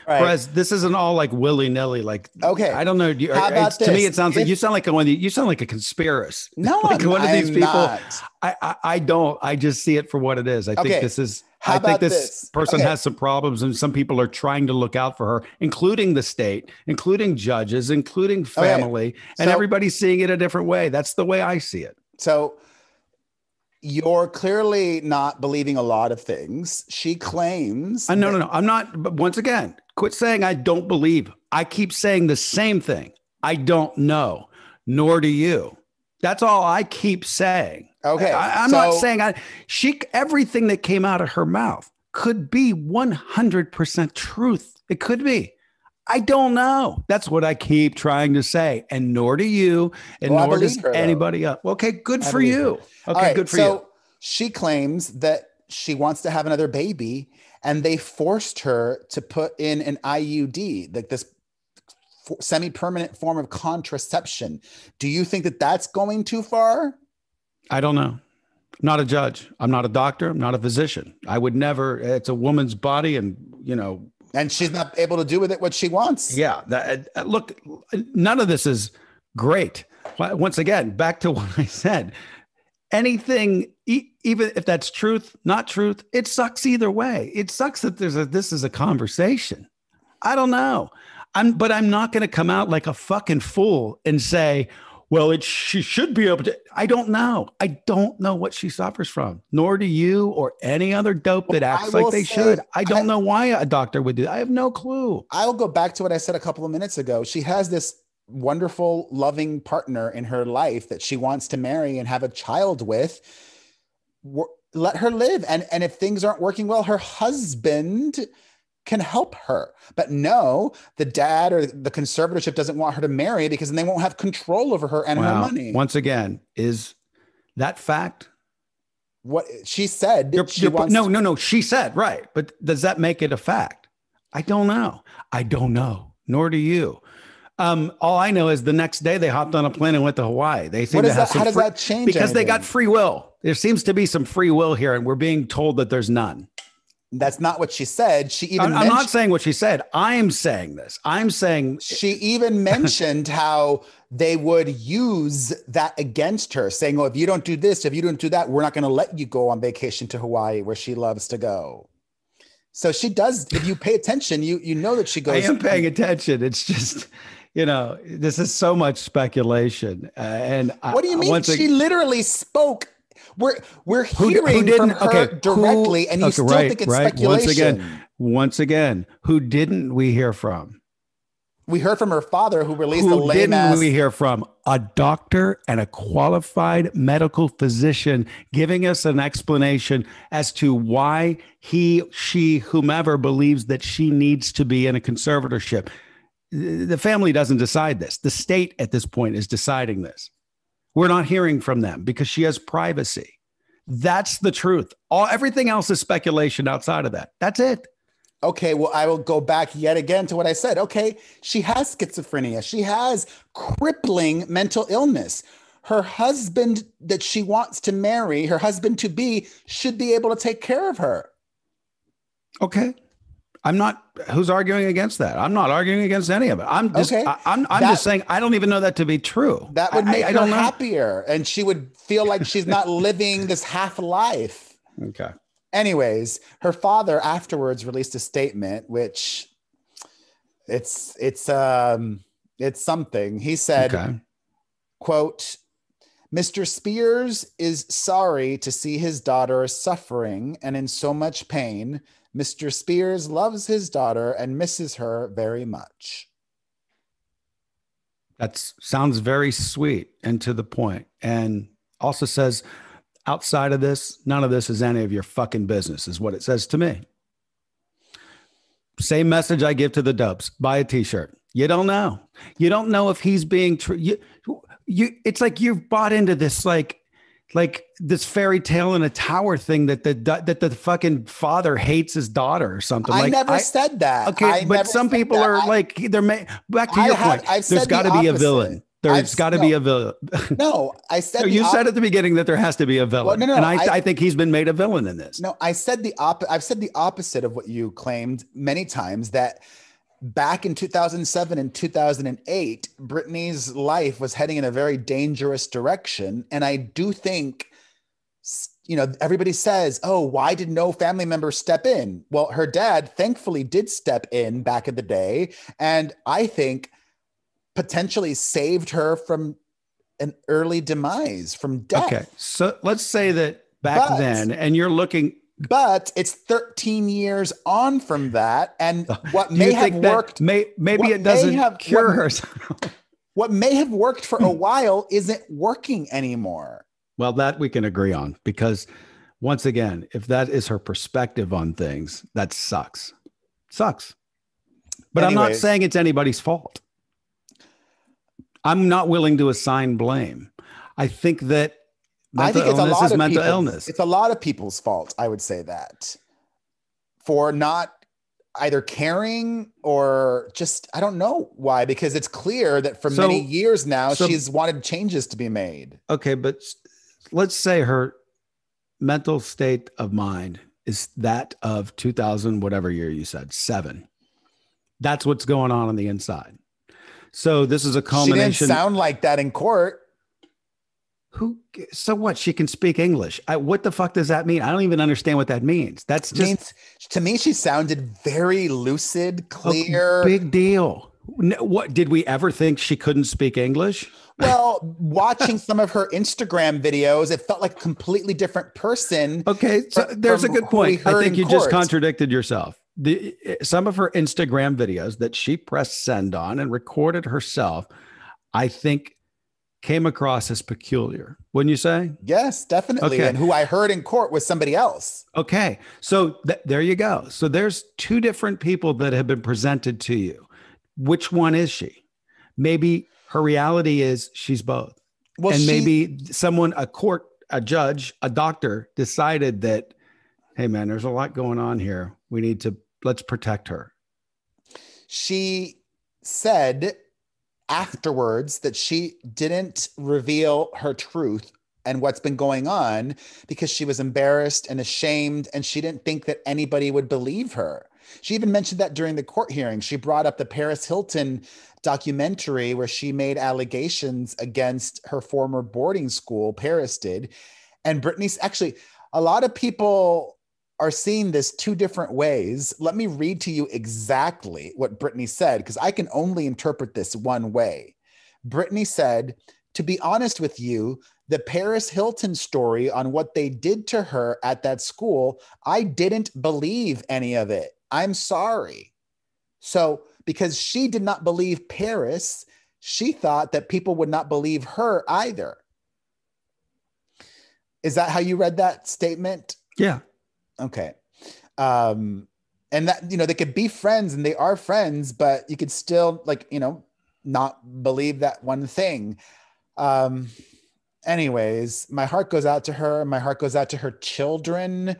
Perez, this isn't all like willy-nilly. Like, okay, I don't know. How about this? To me, it sounds like you sound like you sound like a conspiracist. No, like one of these people. Not. I don't. I just see it for what it is. I think this is. I think this person has some problems, and some people are trying to look out for her, including the state, including judges, including family, and everybody's seeing it a different way. That's the way I see it. So you're clearly not believing a lot of things. She claims. No. I'm not. But once again, quit saying I don't believe. I keep saying the same thing. I don't know, nor do you. That's all I keep saying. Okay. I'm not saying everything that came out of her mouth could be 100% truth. It could be. I don't know. That's what I keep trying to say. And nor do you, and nor does anybody else. Okay, good for you. Okay, good for you. So she claims that she wants to have another baby, and they forced her to put in an IUD, like this semi-permanent form of contraception. Do you think that that's going too far? I don't know. I'm not a judge. I'm not a doctor. I'm not a physician. I would never. It's a woman's body, and and she's not able to do with it what she wants. Yeah. Look, none of this is great. Once again, back to what I said. Anything, even if that's truth, not truth, it sucks either way. It sucks that this is a conversation. I don't know. But I'm not going to come out like a fucking fool and say, well, she should be able to. I don't know. I don't know what she suffers from, nor do you or any other dope that acts like they should. I don't know why a doctor would do that. I have no clue. I'll go back to what I said a couple of minutes ago. She has this wonderful, loving partner in her life that she wants to marry and have a child with. Let her live. And if things aren't working well, her husband can help her. But no, the dad or the conservatorship doesn't want her to marry because then they won't have control over her and her money. Once again, is that fact? What she said. No. She said, right. But does that make it a fact? I don't know. Nor do you. All I know is the next day they hopped on a plane and went to Hawaii. They seem to have how does that change? Because they got free will. There seems to be some free will here, and we're being told that there's none. That's not what she said. I'm not saying what she said. I'm saying this. I'm saying she even mentioned how they would use that against her, saying, "Oh, if you don't do this, if you don't do that, we're not going to let you go on vacation to Hawaii, where she loves to go." So she does. If you pay attention, you know that she goes. I am paying attention. It's just, this is so much speculation. And what do you mean? She literally spoke. We're hearing from her directly, and you still think it's speculation. Once again, who didn't we hear from? We heard from her father, who released a lame ass. Who didn't we hear from? A doctor and a qualified medical physician giving us an explanation as to why she, whomever believes that she needs to be in a conservatorship. The family doesn't decide this. The state at this point is deciding this. We're not hearing from them because she has privacy. That's the truth. Everything else is speculation outside of that. That's it. Okay, well, I will go back yet again to what I said. Okay, she has schizophrenia. She has crippling mental illness. Her husband that she wants to marry, her husband to be, should be able to take care of her. Okay. Who's arguing against that? I'm not arguing against any of it. I'm just saying, I don't even know that to be true. That would make her happier, and she would feel like she's not living this half life. Okay. Anyways, her father afterwards released a statement, which it's something. He said, quote, "Mr. Spears is sorry to see his daughter suffering and in so much pain. Mr. Spears loves his daughter and misses her very much." That sounds very sweet and to the point. And also says, outside of this, none of this is any of your fucking business, is what it says to me. Same message I give to the dopes. Buy a t-shirt. You don't know. You don't know if he's being true. It's like you've bought into this, like this fairy tale in a tower thing that the fucking father hates his daughter or something. I never said that. Okay, but some people are back to your point. There's got to be a villain. There's got to be a villain. No, I said you said at the beginning that there has to be a villain. Well, no, and I think he's been made a villain in this. No, I've said the opposite of what you claimed many times, that back in 2007 and 2008, Britney's life was heading in a very dangerous direction. And I do think, everybody says, "Oh, why did no family member step in?" Well, her dad thankfully did step in back in the day. And I think potentially saved her from an early demise, from death. Okay. So let's say that back then, and you're looking. But it's 13 years on from that. And what may have worked. Maybe it doesn't cure her. What may have worked for a while isn't working anymore. Well, that we can agree on, because once again, if that is her perspective on things, that sucks. But anyways, I'm not saying it's anybody's fault. I'm not willing to assign blame. I think that mental illness is mental illness. It's a lot of people's fault, I would say that, for not either caring or just, I don't know why, because it's clear that for many years now, she's wanted changes to be made. Okay, but let's say her mental state of mind is that of 2000, whatever year you said, 7. That's what's going on the inside. So this is a culmination. She didn't sound like that in court. So what? She can speak English. What the fuck does that mean? I don't even understand what that means. That's just, to me, she sounded very lucid, clear. Big deal. What, did we ever think she couldn't speak English? Well, watching some of her Instagram videos, it felt like a completely different person. Okay, so there's a good point. I think you just contradicted yourself. Some of her Instagram videos that she pressed send on and recorded herself, I think came across as peculiar, wouldn't you say? Yes, definitely. Okay. And who I heard in court was somebody else. Okay. So there you go. So there's two different people that have been presented to you. Which one is she? Maybe her reality is she's both. Well, and maybe someone, a judge, a doctor decided that, hey man, there's a lot going on here. Let's protect her. She said afterwards that she didn't reveal her truth and what's been going on because she was embarrassed and ashamed, and she didn't think that anybody would believe her. She even mentioned that during the court hearing. She brought up the Perez Hilton documentary where she made allegations against her former boarding school, Perez did. And Britney's actually, a lot of people are seeing this two different ways. Let me read to you exactly what Britney said, because I can only interpret this one way. Britney said, "To be honest with you, the Perez Hilton story on what they did to her at that school, I didn't believe any of it. I'm sorry." So because she did not believe Perez, she thought that people would not believe her either. Is that how you read that statement? Yeah. Okay. And that, they could be friends and they are friends, but you could still not believe that one thing. Anyways, my heart goes out to her. My heart goes out to her children.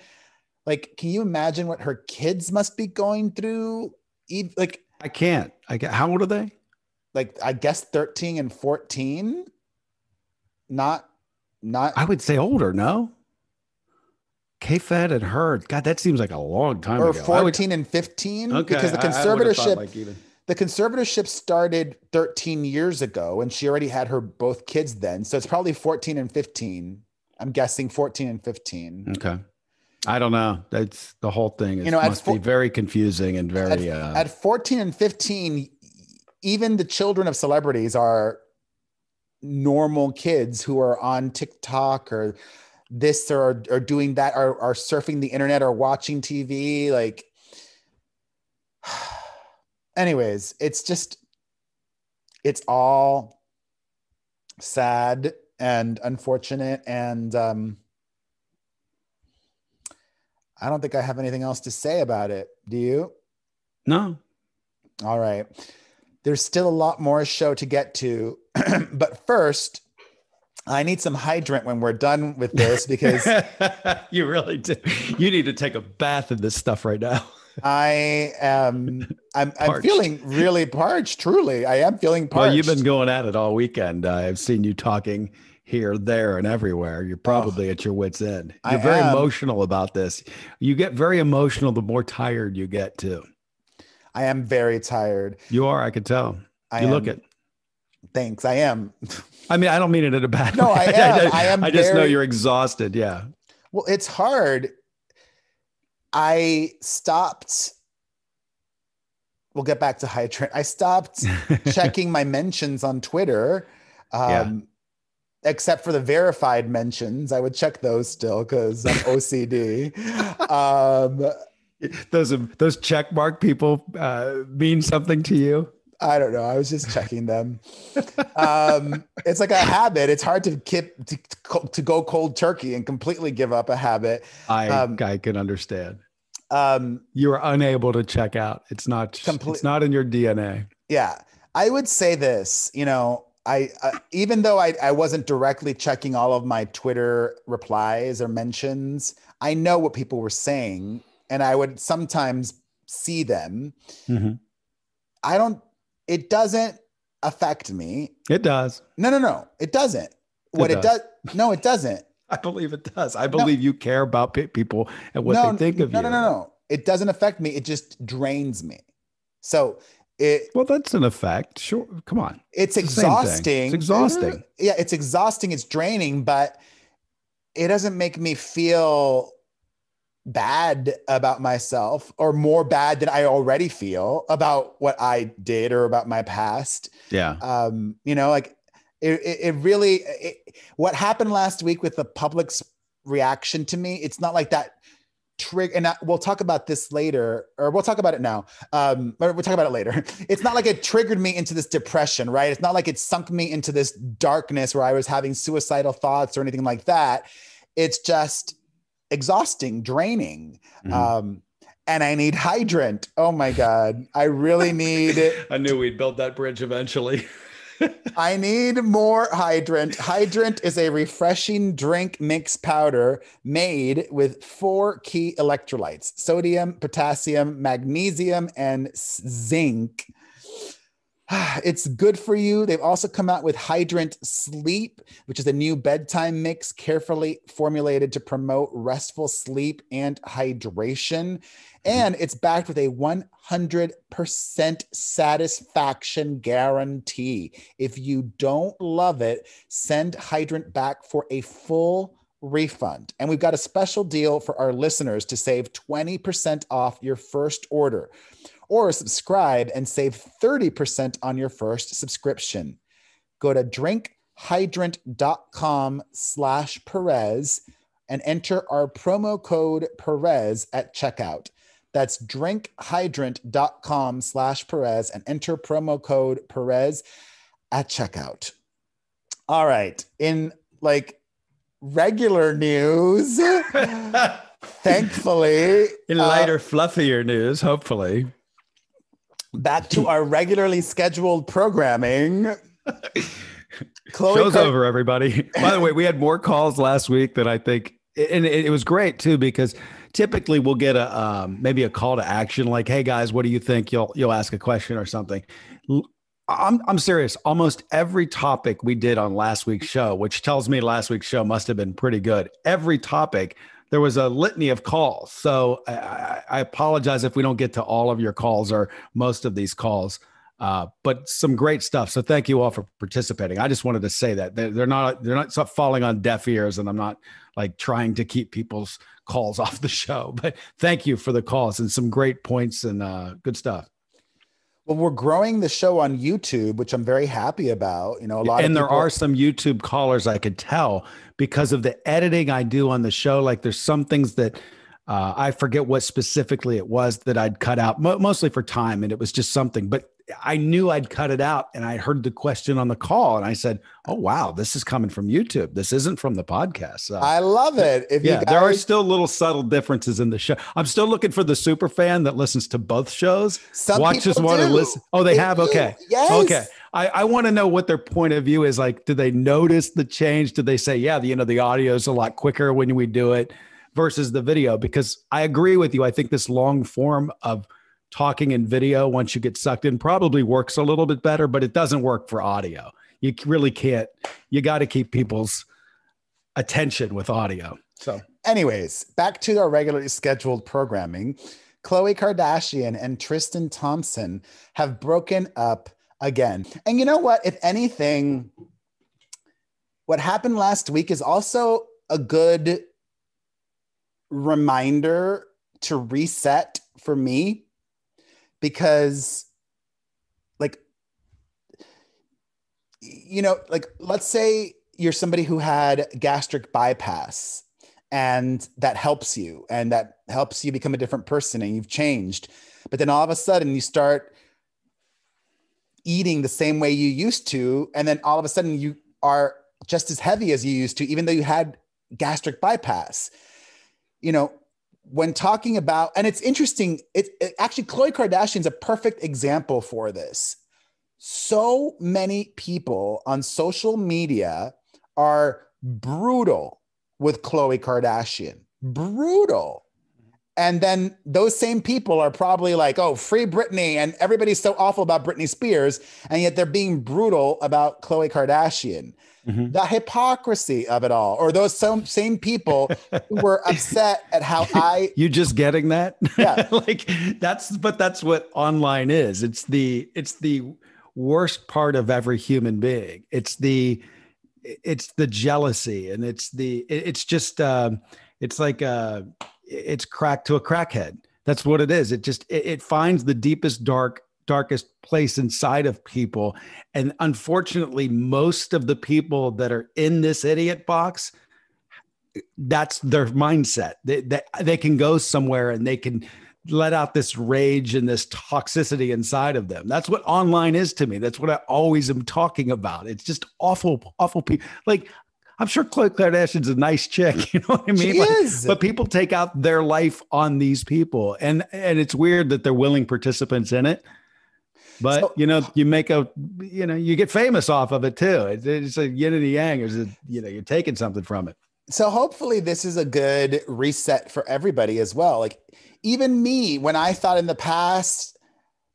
Like, can you imagine what her kids must be going through? I can't. How old are they? Like, I guess 13 and 14. Not. I would say older. No. K-Fed and her. God, that seems like a long time ago. Or 14 and 15. Okay. Because the conservatorship started 13 years ago, and she already had both kids then. So it's probably 14 and 15. I'm guessing 14 and 15. Okay. I don't know. That's the whole thing. It must be very confusing and very. At 14 and 15, even the children of celebrities are normal kids who are on TikTok or this or doing that, are surfing the internet or watching TV. Like, anyways, it's all sad and unfortunate. And I don't think I have anything else to say about it. Do you? No. All right. There's still a lot more show to get to. But first, I need some hydrant when we're done with this, because you really do. You need to take a bath in this stuff right now. I'm feeling really parched. Truly, I am feeling parched. Well, you've been going at it all weekend. I've seen you talking here, there, and everywhere. You're probably at your wit's end. You're very emotional about this. You get very emotional the more tired you get too. I am very tired. You are. I could tell. You look it. Thanks. I am. I mean, I don't mean it in a bad way. No, I am. I am. I just know you're exhausted. Yeah. Well, it's hard. I stopped. We'll get back to hydrant. I stopped checking my mentions on Twitter. Except for the verified mentions. I would check those still because I'm OCD. Those check mark people mean something to you? I don't know. I was just checking them. It's like a habit. It's hard to go cold turkey and completely give up a habit. I can understand. You are unable to check out. It's not in your DNA. Yeah. I would say this, I even though I wasn't directly checking all of my Twitter replies or mentions, I know what people were saying, and I would sometimes see them. Mm-hmm. It doesn't affect me. It does. No, it doesn't. No, it doesn't. I believe it does. I believe you care about people and what they think of you. No. It doesn't affect me. It just drains me. So well, that's an effect. Sure. Come on. It's exhausting. It's exhausting. Yeah, it's exhausting. It's draining, but it doesn't make me feel bad about myself, or more bad than I already feel about what I did or about my past. Yeah. It really, what happened last week with the public's reaction to me, it's not like that we'll talk about this later, or we'll talk about it now. Or we'll talk about it later. It's not like it triggered me into this depression, right? It's not like it sunk me into this darkness where I was having suicidal thoughts or anything like that. It's just exhausting, draining. And I need hydrant. Oh my God. I really need it. I knew we'd build that bridge eventually. I need more hydrant. Hydrant is a refreshing drink mix powder made with 4 key electrolytes: sodium, potassium, magnesium, and zinc. It's good for you. They've also come out with Hydrant Sleep, which is a new bedtime mix carefully formulated to promote restful sleep and hydration. And it's backed with a 100% satisfaction guarantee. If you don't love it, send Hydrant back for a full refund. And we've got a special deal for our listeners to save 20% off your first order, or subscribe and save 30% on your first subscription. Go to drinkhydrant.com/Perez and enter our promo code Perez at checkout. That's drinkhydrant.com/Perez and enter promo code Perez at checkout. All right. In like regular news, thankfully. In lighter, fluffier news, hopefully. Back to our regularly scheduled programming. Show's over, everybody. By the way, we had more calls last week than I think, and it was great too, because typically we'll get maybe a call to action, like, "Hey guys, what do you think?" You'll ask a question or something. I'm serious. Almost every topic we did on last week's show, which tells me last week's show must have been pretty good. Every topic, there was a litany of calls. So I apologize if we don't get to all of your calls or most of these calls, but some great stuff. So thank you all for participating. I just wanted to say that they're not falling on deaf ears, and I'm not like trying to keep people's calls off the show, but thank you for the calls and some great points and good stuff. Well, we're growing the show on YouTube, which I'm very happy about. You know, there are some YouTube callers, I could tell, because of the editing I do on the show. Like there's some things that I forget what specifically it was that I'd cut out, mostly for time. And it was just something, but I knew I'd cut it out, and I heard the question on the call and I said, "Oh, wow, this is coming from YouTube. This isn't from the podcast." So, I love it. There are still little subtle differences in the show. I'm still looking for the super fan that listens to both shows. Some people want to listen. Oh, they have? Okay. Yes. Okay. I want to know what their point of view is. Like, do they notice the change? Do they say, yeah, the audio is a lot quicker when we do it versus the video? Because I agree with you. I think this long form of talking in video, once you get sucked in, probably works a little bit better, but it doesn't work for audio. You really can't. You got to keep people's attention with audio. So anyways, back to our regularly scheduled programming. Khloe Kardashian and Tristan Thompson have broken up again. And you know what? If anything, what happened last week is also a good reminder to reset for me. Because like, let's say you're somebody who had gastric bypass and that helps you become a different person and you've changed. But then all of a sudden you start eating the same way you used to. And then all of a sudden you are just as heavy as you used to, even though you had gastric bypass. When talking about, and it's interesting, actually, Khloe Kardashian's a perfect example for this. So many people on social media are brutal with Khloe Kardashian, brutal. And then those same people are probably like, oh, free Britney. And everybody's so awful about Britney Spears. And yet they're being brutal about Khloe Kardashian. Mm-hmm. The hypocrisy of it all, or those same people who were upset at how you just getting that? Yeah. That's what online is. It's the worst part of every human being. It's the jealousy, and it's crack to a crackhead. That's what it is. It finds the deepest, darkest place inside of people. And unfortunately, most of the people that are in this idiot box that's their mindset. They can go somewhere and they can let out this rage and this toxicity inside of them. That's what online is to me. That's what I always am talking about. It's just awful, awful people. Like, I'm sure Khloe Kardashian's a nice chick, you know what I mean? She is. But people take out their life on these people. And it's weird that they're willing participants in it. But, so, you get famous off of it too. It's a yin and a yang. You're taking something from it. So hopefully this is a good reset for everybody as well. Like, even me, when I thought in the past,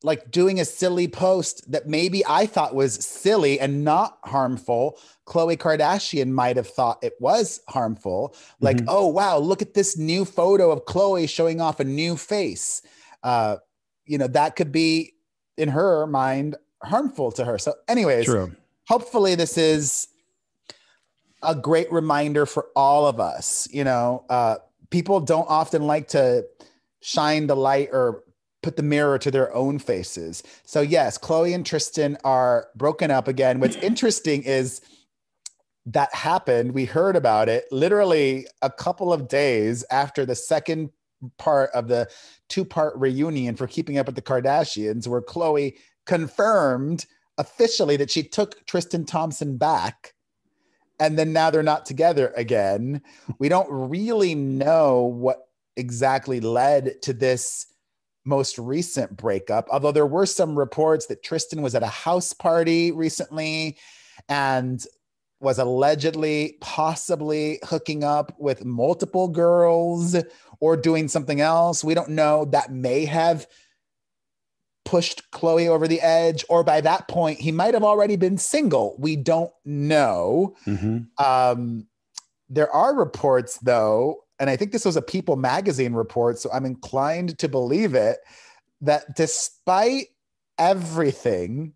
like doing a silly post that maybe I thought was silly and not harmful, Khloe Kardashian might have thought it was harmful. Like, oh, wow, look at this new photo of Khloe showing off a new face. That could be, in her mind, harmful to her. So anyways, True. Hopefully this is a great reminder for all of us. People don't often like to shine the light or put the mirror to their own faces. So yes, Khloe and Tristan are broken up again. What's interesting is that happened. We heard about it literally a couple of days after the second part of the 2-part reunion for Keeping Up with the Kardashians, where Khloe confirmed officially that she took Tristan Thompson back. And then now they're not together again. We don't really know what exactly led to this most recent breakup, although there were some reports that Tristan was at a house party recently and was allegedly possibly hooking up with multiple girls or doing something else. We don't know. That may have pushed Khloe over the edge, or by that point he might have already been single. We don't know. There are reports though, and I think this was a People magazine report, so I'm inclined to believe it, that despite everything,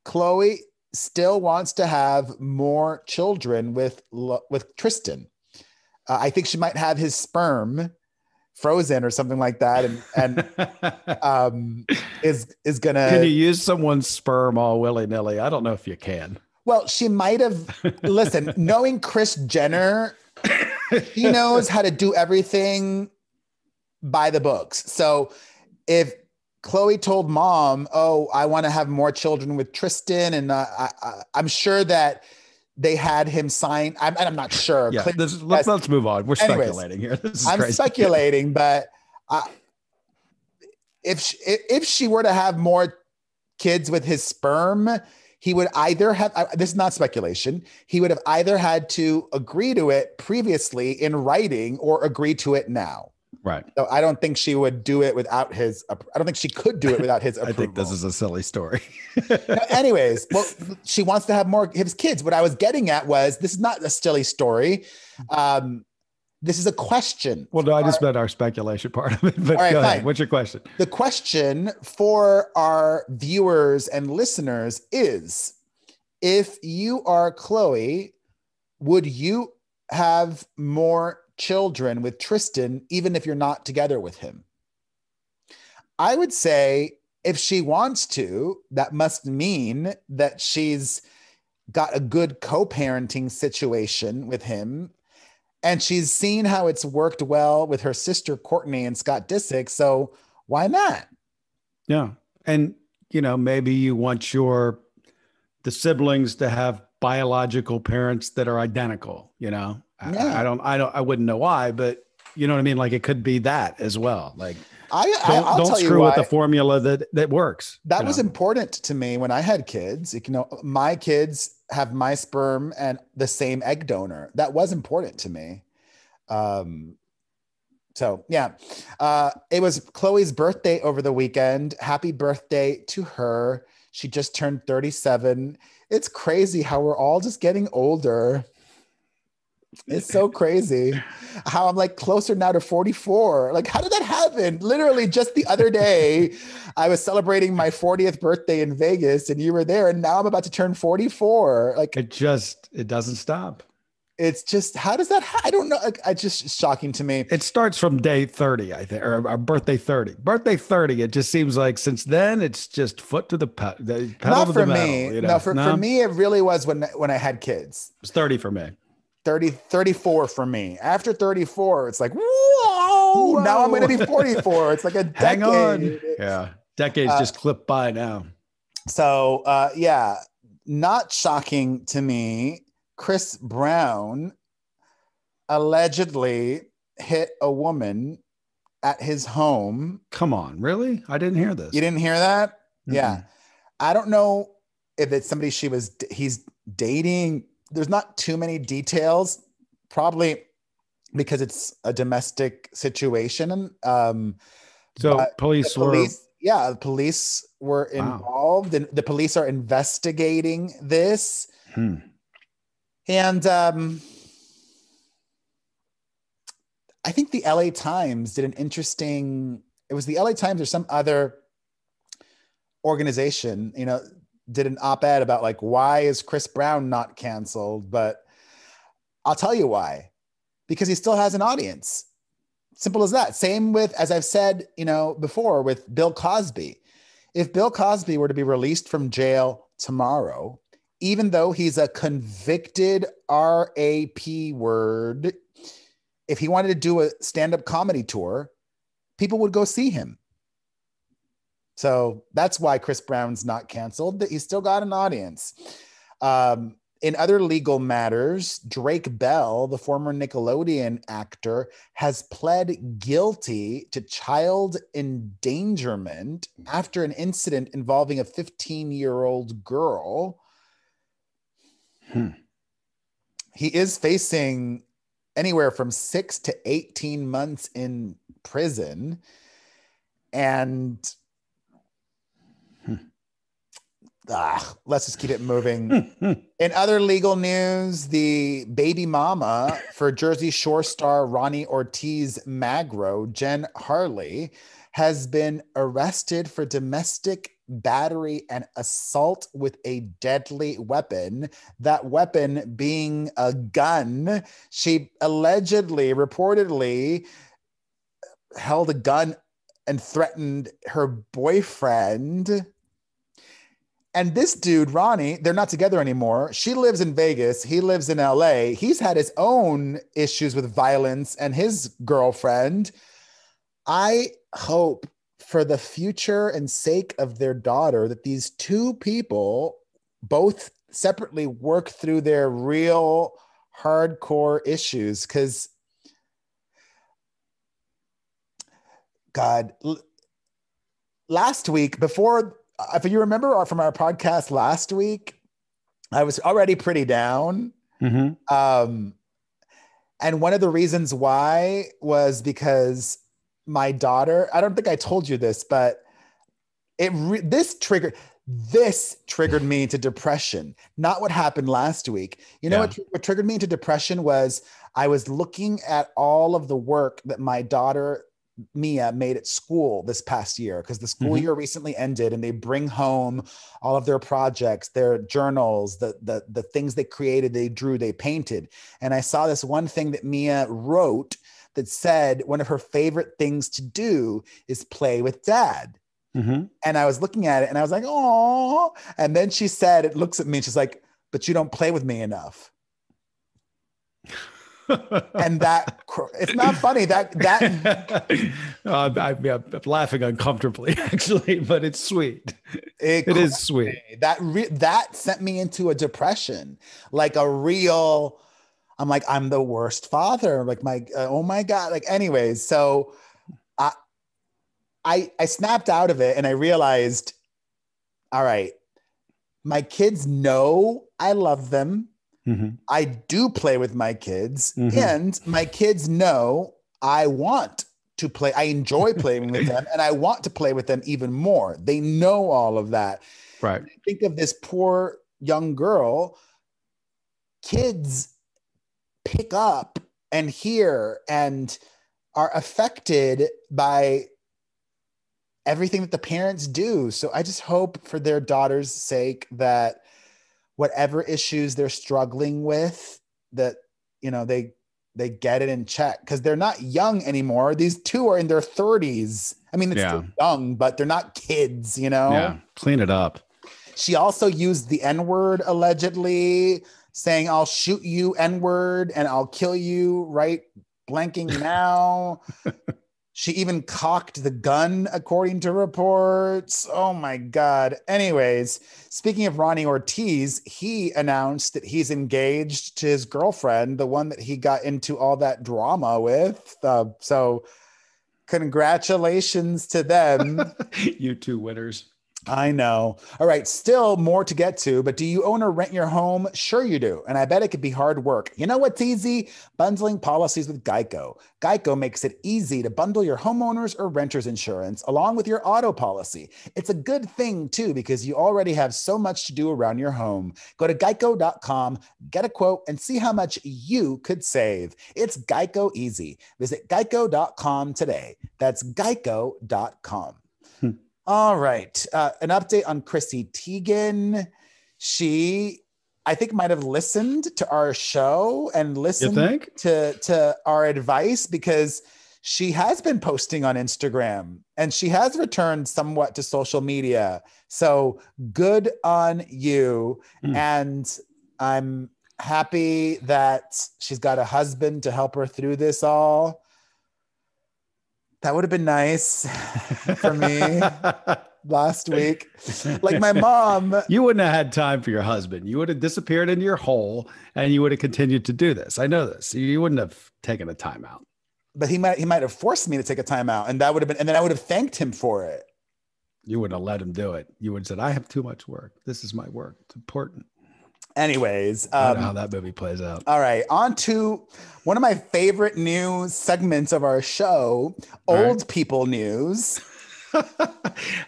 Khloe still wants to have more children with Tristan. I think she might have his sperm frozen or something like that, and is gonna. Can you use someone's sperm all willy-nilly? I don't know if you can. Well, she might have. Listen, knowing Kris Jenner, he knows how to do everything by the books. So if Khloe told mom, "Oh, I want to have more children with Tristan," and I'm sure that they had him sign. I'm not sure. Yeah, let's move on. We're speculating here. I'm crazy. Speculating, but if she were to have more kids with his sperm, he would either have, this is not speculation, he would have either had to agree to it previously in writing or agree to it now. Right. So I don't think she would do it without his, I don't think she could do it without his approval. I think this is a silly story. Anyways, well, she wants to have more of his kids. What I was getting at was, this is not a silly story. This is a question. Well, no, I just meant our speculation part of it, but go ahead. What's your question? The question for our viewers and listeners is, if you are Khloe, would you have more children with Tristan, even if you're not together with him? I would say if she wants to, that must mean that she's got a good co-parenting situation with him. And she's seen how it's worked well with her sister, Courtney, and Scott Disick. So why not? Yeah. And, maybe you want the siblings to have biological parents that are identical, Yeah. I wouldn't know why, but you know what I mean? Like, it could be that as well. Like, don't screw with the formula that works. That was important to me when I had kids. My kids have my sperm and the same egg donor. That was important to me. So yeah, it was Khloe's birthday over the weekend. Happy birthday to her. She just turned 37. It's crazy how we're all just getting older. It's so crazy how I'm like closer now to 44. Like, how did that happen? Literally just the other day, I was celebrating my 40th birthday in Vegas and you were there, and now I'm about to turn 44. Like, it doesn't stop. It's just, how does that, I don't know. It's just shocking to me. It starts from day 30, I think, or birthday 30. Birthday 30, it just seems like since then, it's just foot to the pedal Not to for the me. metal. For me, it really was when I had kids. It was 30 for me. 34 for me. After 34, it's like, whoa, now I'm going to be 44. It's like a decade. Hang on. Yeah. Decades just clip by now. So, yeah, not shocking to me. Chris Brown allegedly hit a woman at his home. Come on, really? I didn't hear this. You didn't hear that? Mm-hmm. Yeah. I don't know if it's somebody he's dating. There's not too many details, probably because it's a domestic situation. So police were involved, and the police are investigating this. And I think the LA Times did an interesting, it was the LA Times or some other organization, did an op-ed about like, why is Chris Brown not canceled? But I'll tell you why, because he still has an audience. Simple as that. Same with, as I've said, before, with Bill Cosby. If Bill Cosby were to be released from jail tomorrow, even though he's a convicted RAP word, if he wanted to do a stand-up comedy tour, people would go see him. So that's why Chris Brown's not canceled. He's still got an audience. In other legal matters, Drake Bell, the former Nickelodeon actor, has pled guilty to child endangerment after an incident involving a 15-year-old girl. He is facing anywhere from 6 to 18 months in prison. And let's just keep it moving. In other legal news, the baby mama for Jersey Shore star Ronnie Ortiz Magro, Jen Harley, has been arrested for domestic battery and assault with a deadly weapon. That weapon being a gun. She reportedly held a gun and threatened her boyfriend. And this dude, Ronnie, they're not together anymore. She lives in Vegas. He lives in LA. He's had his own issues with violence and his girlfriend. I hope for the future and sake of their daughter that these two people both separately work through their real hardcore issues. Because, God, last week, before, if you remember from our podcast last week, I was already pretty down. And one of the reasons why was because my daughter, I don't think I told you this, but this triggered me to depression. Not what happened last week. What triggered me into depression was I was looking at all of the work that my daughter Mia made at school this past year, because the school year recently ended, and they bring home all of their projects, their journals, the things they created, they drew, they painted. And I saw this one thing that Mia wrote that said one of her favorite things to do is play with dad. And I was looking at it and I was like, oh, and then she said, it looks at me and she's like, but you don't play with me enough. And that, it's not funny I'm laughing uncomfortably actually, but it's sweet. It is sweet. That sent me into a depression, like a real, I'm like, I'm the worst father. Like oh my God. Like, anyways, so I snapped out of it and I realized, all right, my kids know I love them. I do play with my kids, and my kids know I want to play. I enjoy playing with them, and I want to play with them even more. They know all of that. Right. Think of this poor young girl. Kids pick up and hear and are affected by everything that the parents do. So I just hope for their daughter's sake that whatever issues they're struggling with, that, they get it in check, because they're not young anymore. These two are in their 30s. I mean, it's still young, but they're not kids, Yeah. Clean it up. She also used the N-word allegedly, saying, I'll shoot you N-word and I'll kill you right blanking now. She even cocked the gun, according to reports. Oh my God. Anyways, speaking of Ronnie Ortiz, he announced that he's engaged to his girlfriend, the one that he got into all that drama with. So congratulations to them. You two winners. I know. All right. Still more to get to, but do you own or rent your home? Sure you do. And I bet it could be hard work. You know what's easy? Bundling policies with Geico. Geico makes it easy to bundle your homeowners or renters insurance along with your auto policy. It's a good thing too, because you already have so much to do around your home. Go to geico.com, get a quote, and see how much you could save. It's Geico easy. Visit geico.com today. That's geico.com. All right. An update on Chrissy Teigen. She, I think, might have listened to our show and listened to our advice, because she has been posting on Instagram and she has returned somewhat to social media. So good on you. And I'm happy that she's got a husband to help her through this all. That would have been nice for me last week. Like my mom. You wouldn't have had time for your husband. You would have disappeared into your hole and you would have continued to do this. I know this. You wouldn't have taken a timeout. But he might have forced me to take a timeout, and that would have been, and then I would have thanked him for it. You wouldn't have let him do it. You would have said, I have too much work. This is my work. It's important. Anyways, I don't know how that movie plays out. All right, on to one of my favorite news segments of our show, old people news.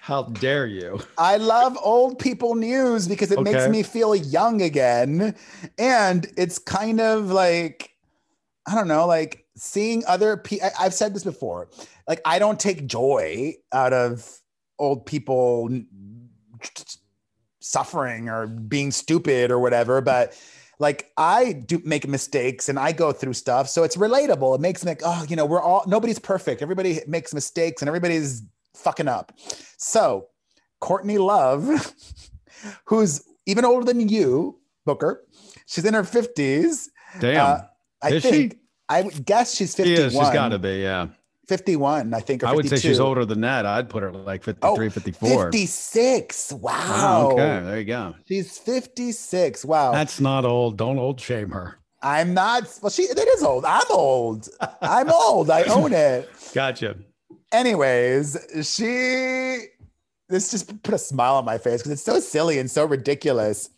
How dare you? I love old people news because it makes me feel young again. And it's kind of like, I don't know, like seeing other people. I've said this before. Like, I don't take joy out of old people suffering or being stupid or whatever, but like I do make mistakes and I go through stuff, so it's relatable. It makes me like, oh, you know, nobody's perfect. Everybody makes mistakes and everybody's fucking up. So Courtney Love, who's even older than you, Booker, she's in her 50s. Damn. I would guess she's 51. She's got to be, yeah. 51, I think, or 52. I would say she's older than that. I'd put her like 53, 54. 56. Wow. Okay, there you go. She's 56. Wow. That's not old. Don't old shame her. I'm not. Well, that is old. I'm old. I'm old. I own it. Gotcha. Anyways, this just put a smile on my face because it's so silly and so ridiculous.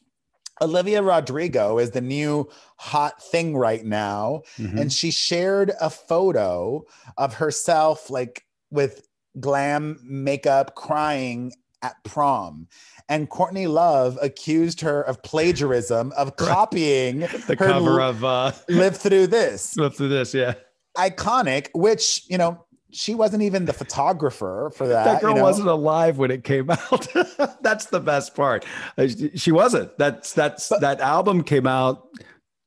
Olivia Rodrigo is the new hot thing right now. Mm-hmm. And she shared a photo of herself like with glam makeup crying at prom. And Courtney Love accused her of plagiarism, of copying the cover of Live Through This. Live Through This, yeah. Iconic, which, you know, she wasn't even the photographer for that. That girl wasn't alive when it came out. That's the best part. She wasn't. That album came out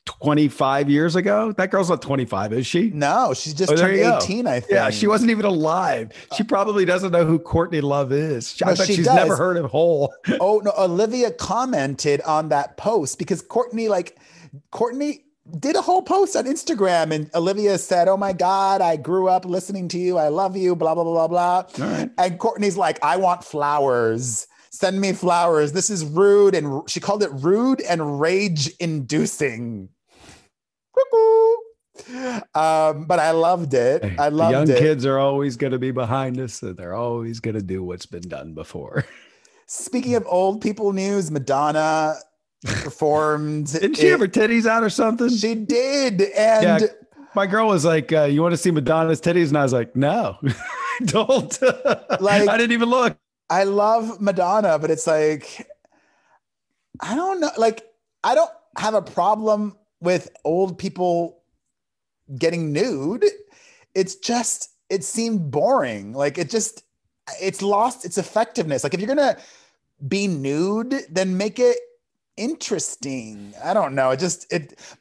25 years ago. That girl's not 25, is she? No, she's just turned 18, I think. Yeah, she wasn't even alive. She probably doesn't know who Courtney Love is. I bet she's never heard of Hole. Oh, no. Olivia commented on that post because Courtney did a whole post on Instagram, and Olivia said, oh my God, I grew up listening to you. I love you, blah, blah, blah, blah, blah. Right. And Courtney's like, I want flowers. Send me flowers. This is rude. And she called it rude and rage inducing. But I loved it. I loved it. Young kids are always going to be behind us, and they're always going to do what's been done before. Speaking of old people news, Madonna performed. Didn't she have her titties out or something? She did. And yeah, my girl was like, you want to see Madonna's titties? And I was like, no, don't. Like, I didn't even look. I love Madonna, but it's like, I don't know. Like, I don't have a problem with old people getting nude. It's just, it seemed boring. Like, it's lost its effectiveness. Like, if you're going to be nude, then make it interesting. I don't know.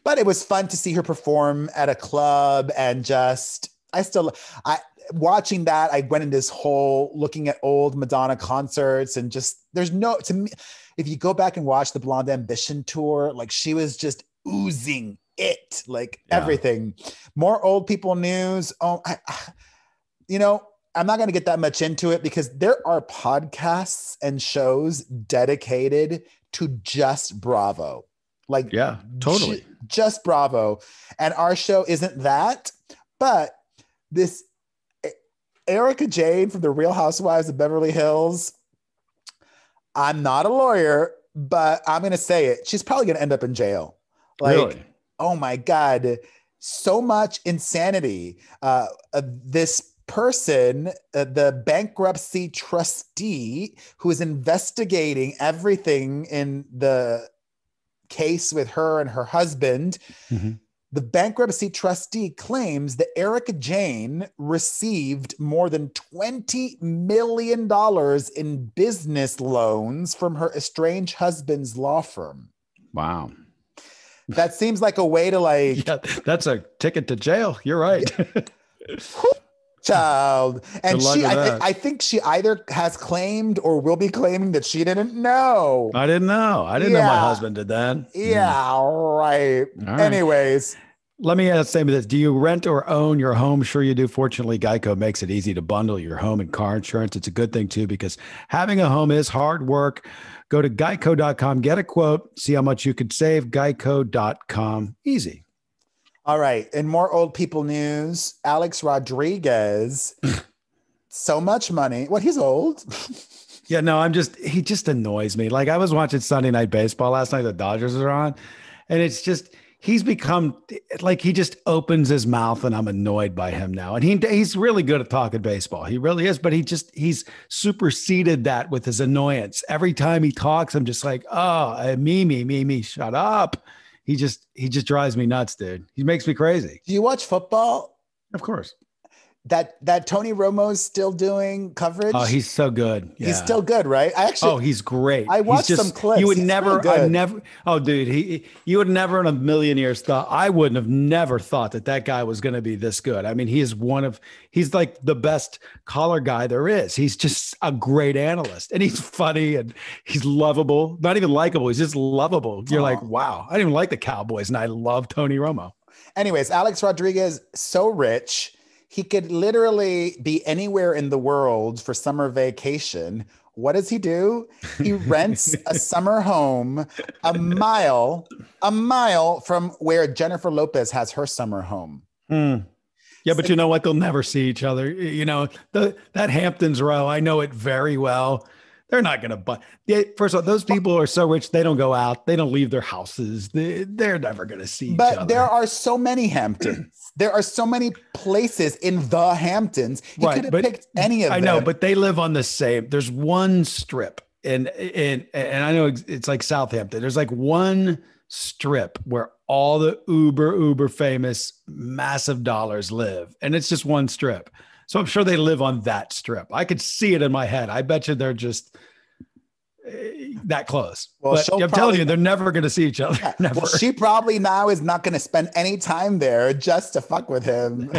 But it was fun to see her perform at a club, and watching that, I went in this whole looking at old Madonna concerts, and to me, if you go back and watch the Blonde Ambition tour, like she was just oozing it, like everything. More old people news. Oh, I'm not going to get that much into it because there are podcasts and shows dedicated to just Bravo. Like, yeah, totally. Just Bravo. And our show isn't that, but this Erica Jane from the Real Housewives of Beverly Hills, I'm not a lawyer, but I'm going to say it. She's probably going to end up in jail. Like, really? Oh my God, so much insanity. This person, the bankruptcy trustee who is investigating everything in the case with her and her husband, the bankruptcy trustee claims that Erica Jane received more than $20 million in business loans from her estranged husband's law firm. Wow. That seems like a way to like... Yeah, that's a ticket to jail. You're right. Child. And I think she either has claimed or will be claiming that she didn't know. I didn't know. I didn't know my husband did that. Yeah, right. Anyways. Let me say this. Do you rent or own your home? Sure you do. Fortunately, Geico makes it easy to bundle your home and car insurance. It's a good thing too, because having a home is hard work. Go to geico.com, get a quote, see how much you could save. Geico.com. Easy. All right. And more old people news. Alex Rodriguez. So much money. What? He's old. Yeah, no, he just annoys me. Like I was watching Sunday Night Baseball last night. The Dodgers are on. And it's just, he's become like, he just opens his mouth and I'm annoyed by him now. And he's really good at talking baseball. He really is. But he's superseded that with his annoyance. Every time he talks, I'm just like, oh, me, shut up. He just drives me nuts, dude. He makes me crazy. Do you watch football? Of course. That Tony Romo's still doing coverage. Oh, he's so good. Yeah. He's still good, right? He's great. I watched some clips. You would you would never in a million years thought, I wouldn't have never thought that guy was going to be this good. I mean, he's like the best color guy there is. He's just a great analyst and he's funny and he's lovable, not even likable. He's just lovable. You're like, wow, I didn't even like the Cowboys and I love Tony Romo. Anyways, Alex Rodriguez, so rich. He could literally be anywhere in the world for summer vacation. What does he do? He rents a summer home a mile from where Jennifer Lopez has her summer home. Yeah, but you know what? They'll never see each other. You know, that Hamptons row, I know it very well. They're not going to buy. First of all, those people are so rich, they don't go out. They don't leave their houses. They're never going to see each other. But there are so many Hamptons. There are so many places in the Hamptons. He could have picked any of them. I know, but they live on the same. There's one strip. And I know it's like Southampton. There's like one strip where all the uber famous massive dollars live. And it's just one strip. So I'm sure they live on that strip. I could see it in my head. I bet you they're just that close. Well, but I'm telling you, they're never going to see each other. Yeah. Never. Well, she probably now is not going to spend any time there just to fuck with him.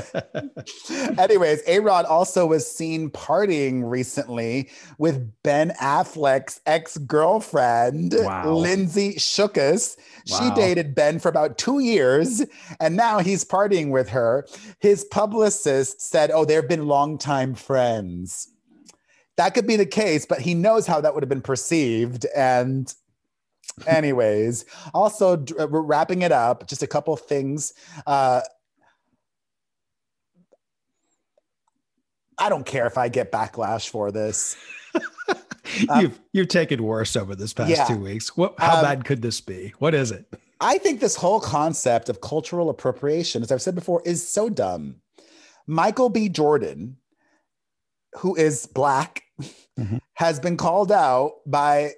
Anyways, A-Rod also was seen partying recently with Ben Affleck's ex-girlfriend, Lindsay Shookus. Wow. She dated Ben for about 2 years, and now he's partying with her. His publicist said, they've been longtime friends. That could be the case, but he knows how that would have been perceived. And anyways, also we're wrapping it up. Just a couple things. I don't care if I get backlash for this. You've taken worse over this past 2 weeks. How bad could this be? What is it? I think this whole concept of cultural appropriation, as I've said before, is so dumb. Michael B. Jordan, who is Black, has been called out by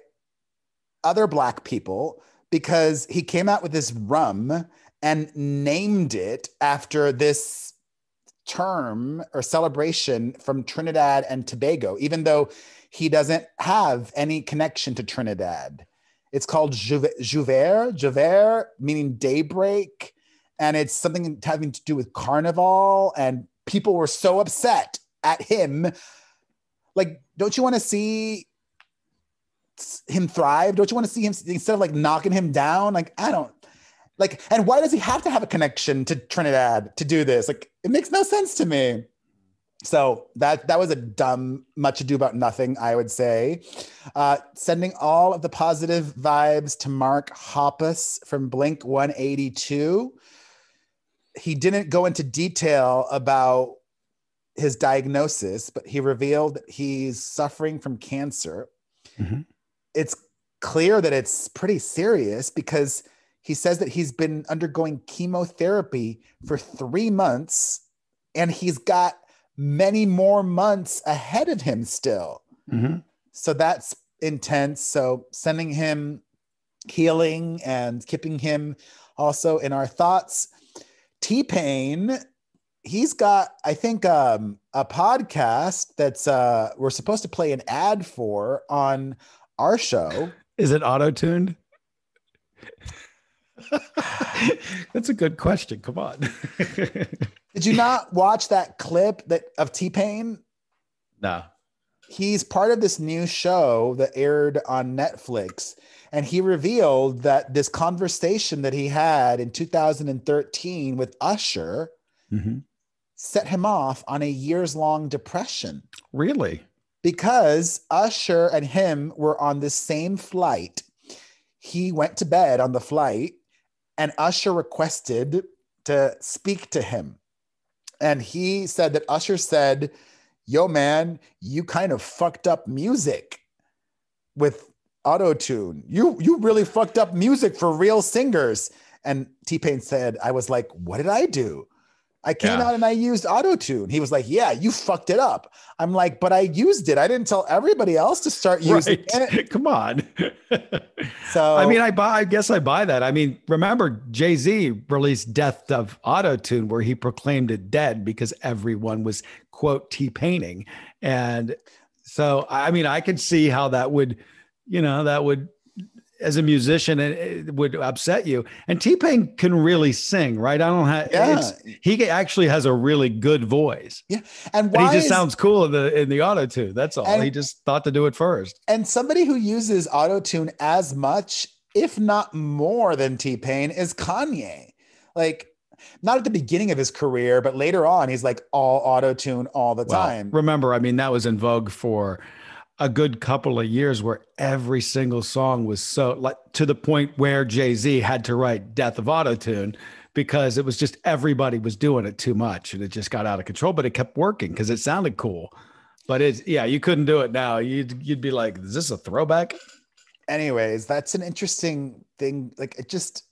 other Black people because he came out with this rum and named it after this term or celebration from Trinidad and Tobago, even though he doesn't have any connection to Trinidad. It's called Jouvert, meaning daybreak. And it's something having to do with carnival. And people were so upset at him. Like, don't you want to see him thrive? Don't you want to see him, instead of like knocking him down? Like, I don't. Like, and why does he have to have a connection to Trinidad to do this? Like, it makes no sense to me. So that was a dumb, much ado about nothing, I would say. Sending all of the positive vibes to Mark Hoppus from Blink 182. He didn't go into detail about his diagnosis, but he revealed that he's suffering from cancer. Mm-hmm. It's clear that it's pretty serious because he says that he's been undergoing chemotherapy for 3 months and he's got many more months ahead of him still. Mm-hmm. So that's intense. So sending him healing and keeping him also in our thoughts. T-Pain, he's got, I think, a podcast that's we're supposed to play an ad for on our show. Is it auto-tuned? That's a good question. Come on. Did you not watch that clip of T-Pain? No. He's part of this new show that aired on Netflix, and he revealed that this conversation that he had in 2013 with Usher mm-hmm. set him off on a years-long depression. Really? Because Usher and him were on the same flight. He went to bed on the flight, and Usher requested to speak to him. And he said that Usher said, yo, man, you kind of fucked up music with auto-tune. You really fucked up music for real singers. And T-Pain said, I was like, what did I do? I came out and I used auto-tune. He was like, yeah, you fucked it up. I'm like, but I used it. I didn't tell everybody else to start using it. Come on. So I mean, I guess I buy that. I mean, remember Jay-Z released Death of Auto-Tune where he proclaimed it dead because everyone was, quote, T-Paining. And so, I mean, I could see how that would, as a musician, it would upset you. And T-Pain can really sing, right? He actually has a really good voice. Yeah. And he just sounds cool in the auto-tune. That's all. He just thought to do it first. And somebody who uses auto-tune as much, if not more than T-Pain, is Kanye. Like, not at the beginning of his career, but later on, he's like all auto-tune all the time. Remember, I mean, that was in vogue for a good couple of years where every single song was so like to the point where Jay-Z had to write Death of Auto-Tune because it was just everybody was doing it too much and it just got out of control, but it kept working because it sounded cool. But you couldn't do it now. You'd be like, is this a throwback? Anyways, that's an interesting thing. Like it just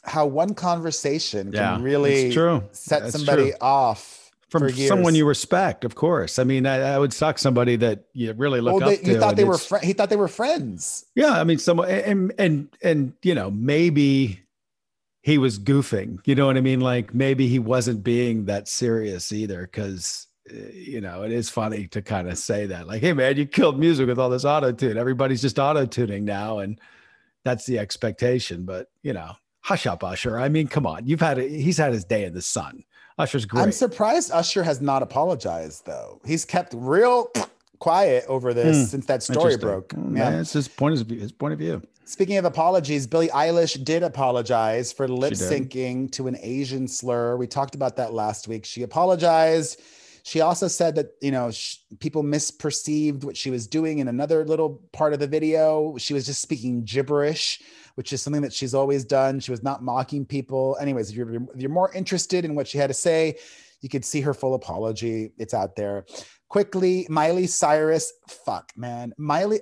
how one conversation can really set somebody off. From someone you respect, of course. I mean, I would suck somebody that you really look up to. He thought they were friends. Yeah, I mean, someone and maybe he was goofing. You know what I mean? Like maybe he wasn't being that serious either, because it is funny to kind of say that. Like, hey man, you killed music with all this auto-tune. Everybody's just auto-tuning now, and that's the expectation. But hush up, Usher. I mean, come on, he's had his day in the sun. Usher's great. I'm surprised Usher has not apologized, though. He's kept real quiet over this since that story broke. Yeah, it's his point of view. Speaking of apologies, Billie Eilish did apologize for lip syncing to an Asian slur. We talked about that last week. She apologized. She also said that, people misperceived what she was doing in another little part of the video. She was just speaking gibberish, which is something that she's always done. She was not mocking people. Anyways, if you're more interested in what she had to say, you could see her full apology. It's out there. Quickly, Miley Cyrus. Fuck, man. Miley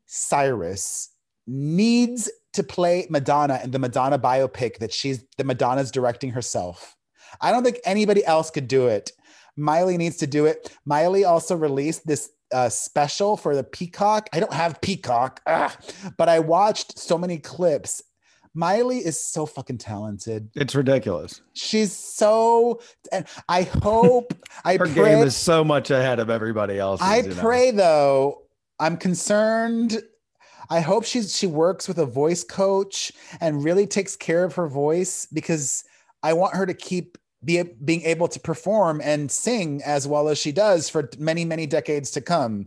Cyrus needs to play Madonna in the Madonna biopic that Madonna's directing herself. I don't think anybody else could do it. Miley needs to do it. Miley also released this special for the Peacock. I don't have Peacock, but I watched so many clips. Miley is so fucking talented. It's ridiculous. She's so, and I hope, her game is so much ahead of everybody else. I pray though, I'm concerned. I hope she works with a voice coach and really takes care of her voice, because I want her to keep being able to perform and sing as well as she does for many, many decades to come.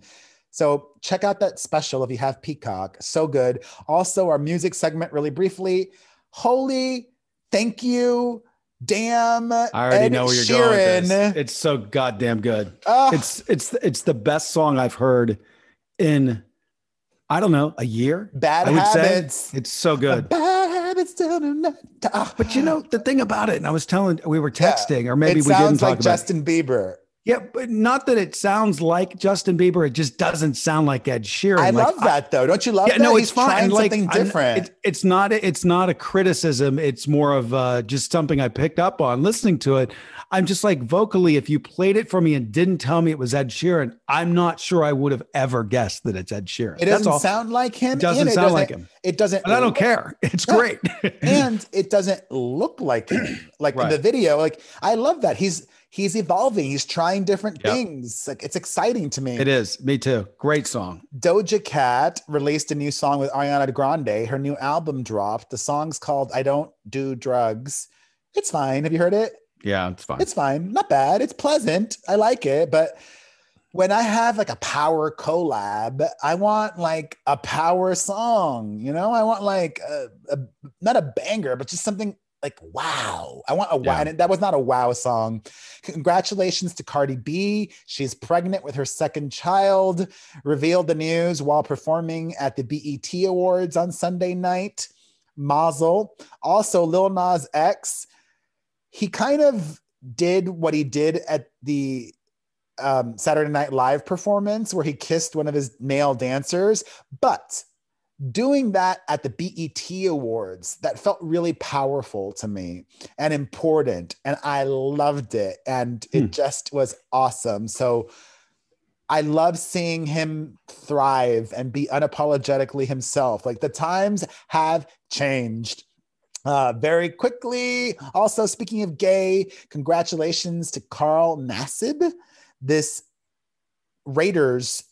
So check out that special if you have Peacock. So good. Also, our music segment, really briefly. Holy, thank you. Damn, I already Ed know where you're Sheeran. going with this. It's so goddamn good. It's the best song I've heard in, I don't know, a year. Bad I would Habits. say it's so good. Bad Habits. But you know the thing about it, and I was telling, we were texting, or maybe it we didn't sounds talk like about Justin Bieber. Yeah, but not that it sounds like Justin Bieber. It just doesn't sound like Ed Sheeran. I love that though. Don't you love that? No, He's it's fine. trying something different. It's not a criticism. It's more of just something I picked up on listening to it. I'm just like, vocally, if you played it for me and didn't tell me it was Ed Sheeran, I'm not sure I would have ever guessed that it's Ed Sheeran. It doesn't sound like him. It doesn't sound like him. It doesn't. But I don't care. It's great. And it doesn't look like him. Like in the video, like I love that. He's evolving. He's trying different things. Like it's exciting to me. It is. Me too. Great song. Doja Cat released a new song with Ariana Grande. Her new album dropped. The song's called I Don't Do Drugs. It's fine. Have you heard it? Yeah, it's fine. It's fine. Not bad. It's pleasant. I like it. But when I have like a power collab, I want like a power song, you know? I want like not a banger, but just something like wow. I want a wow. And that was not a wow song. Congratulations to Cardi B. She's pregnant with her second child. Revealed the news while performing at the BET Awards on Sunday night. Mazel. Also, Lil Nas X. He kind of did what he did at the Saturday Night Live performance where he kissed one of his male dancers, but doing that at the BET Awards, that felt really powerful to me and important. And I loved it. And it just was awesome. So I love seeing him thrive and be unapologetically himself. Like the times have changed. Very quickly. Also, speaking of gay, congratulations to Carl Nassib. This Raiders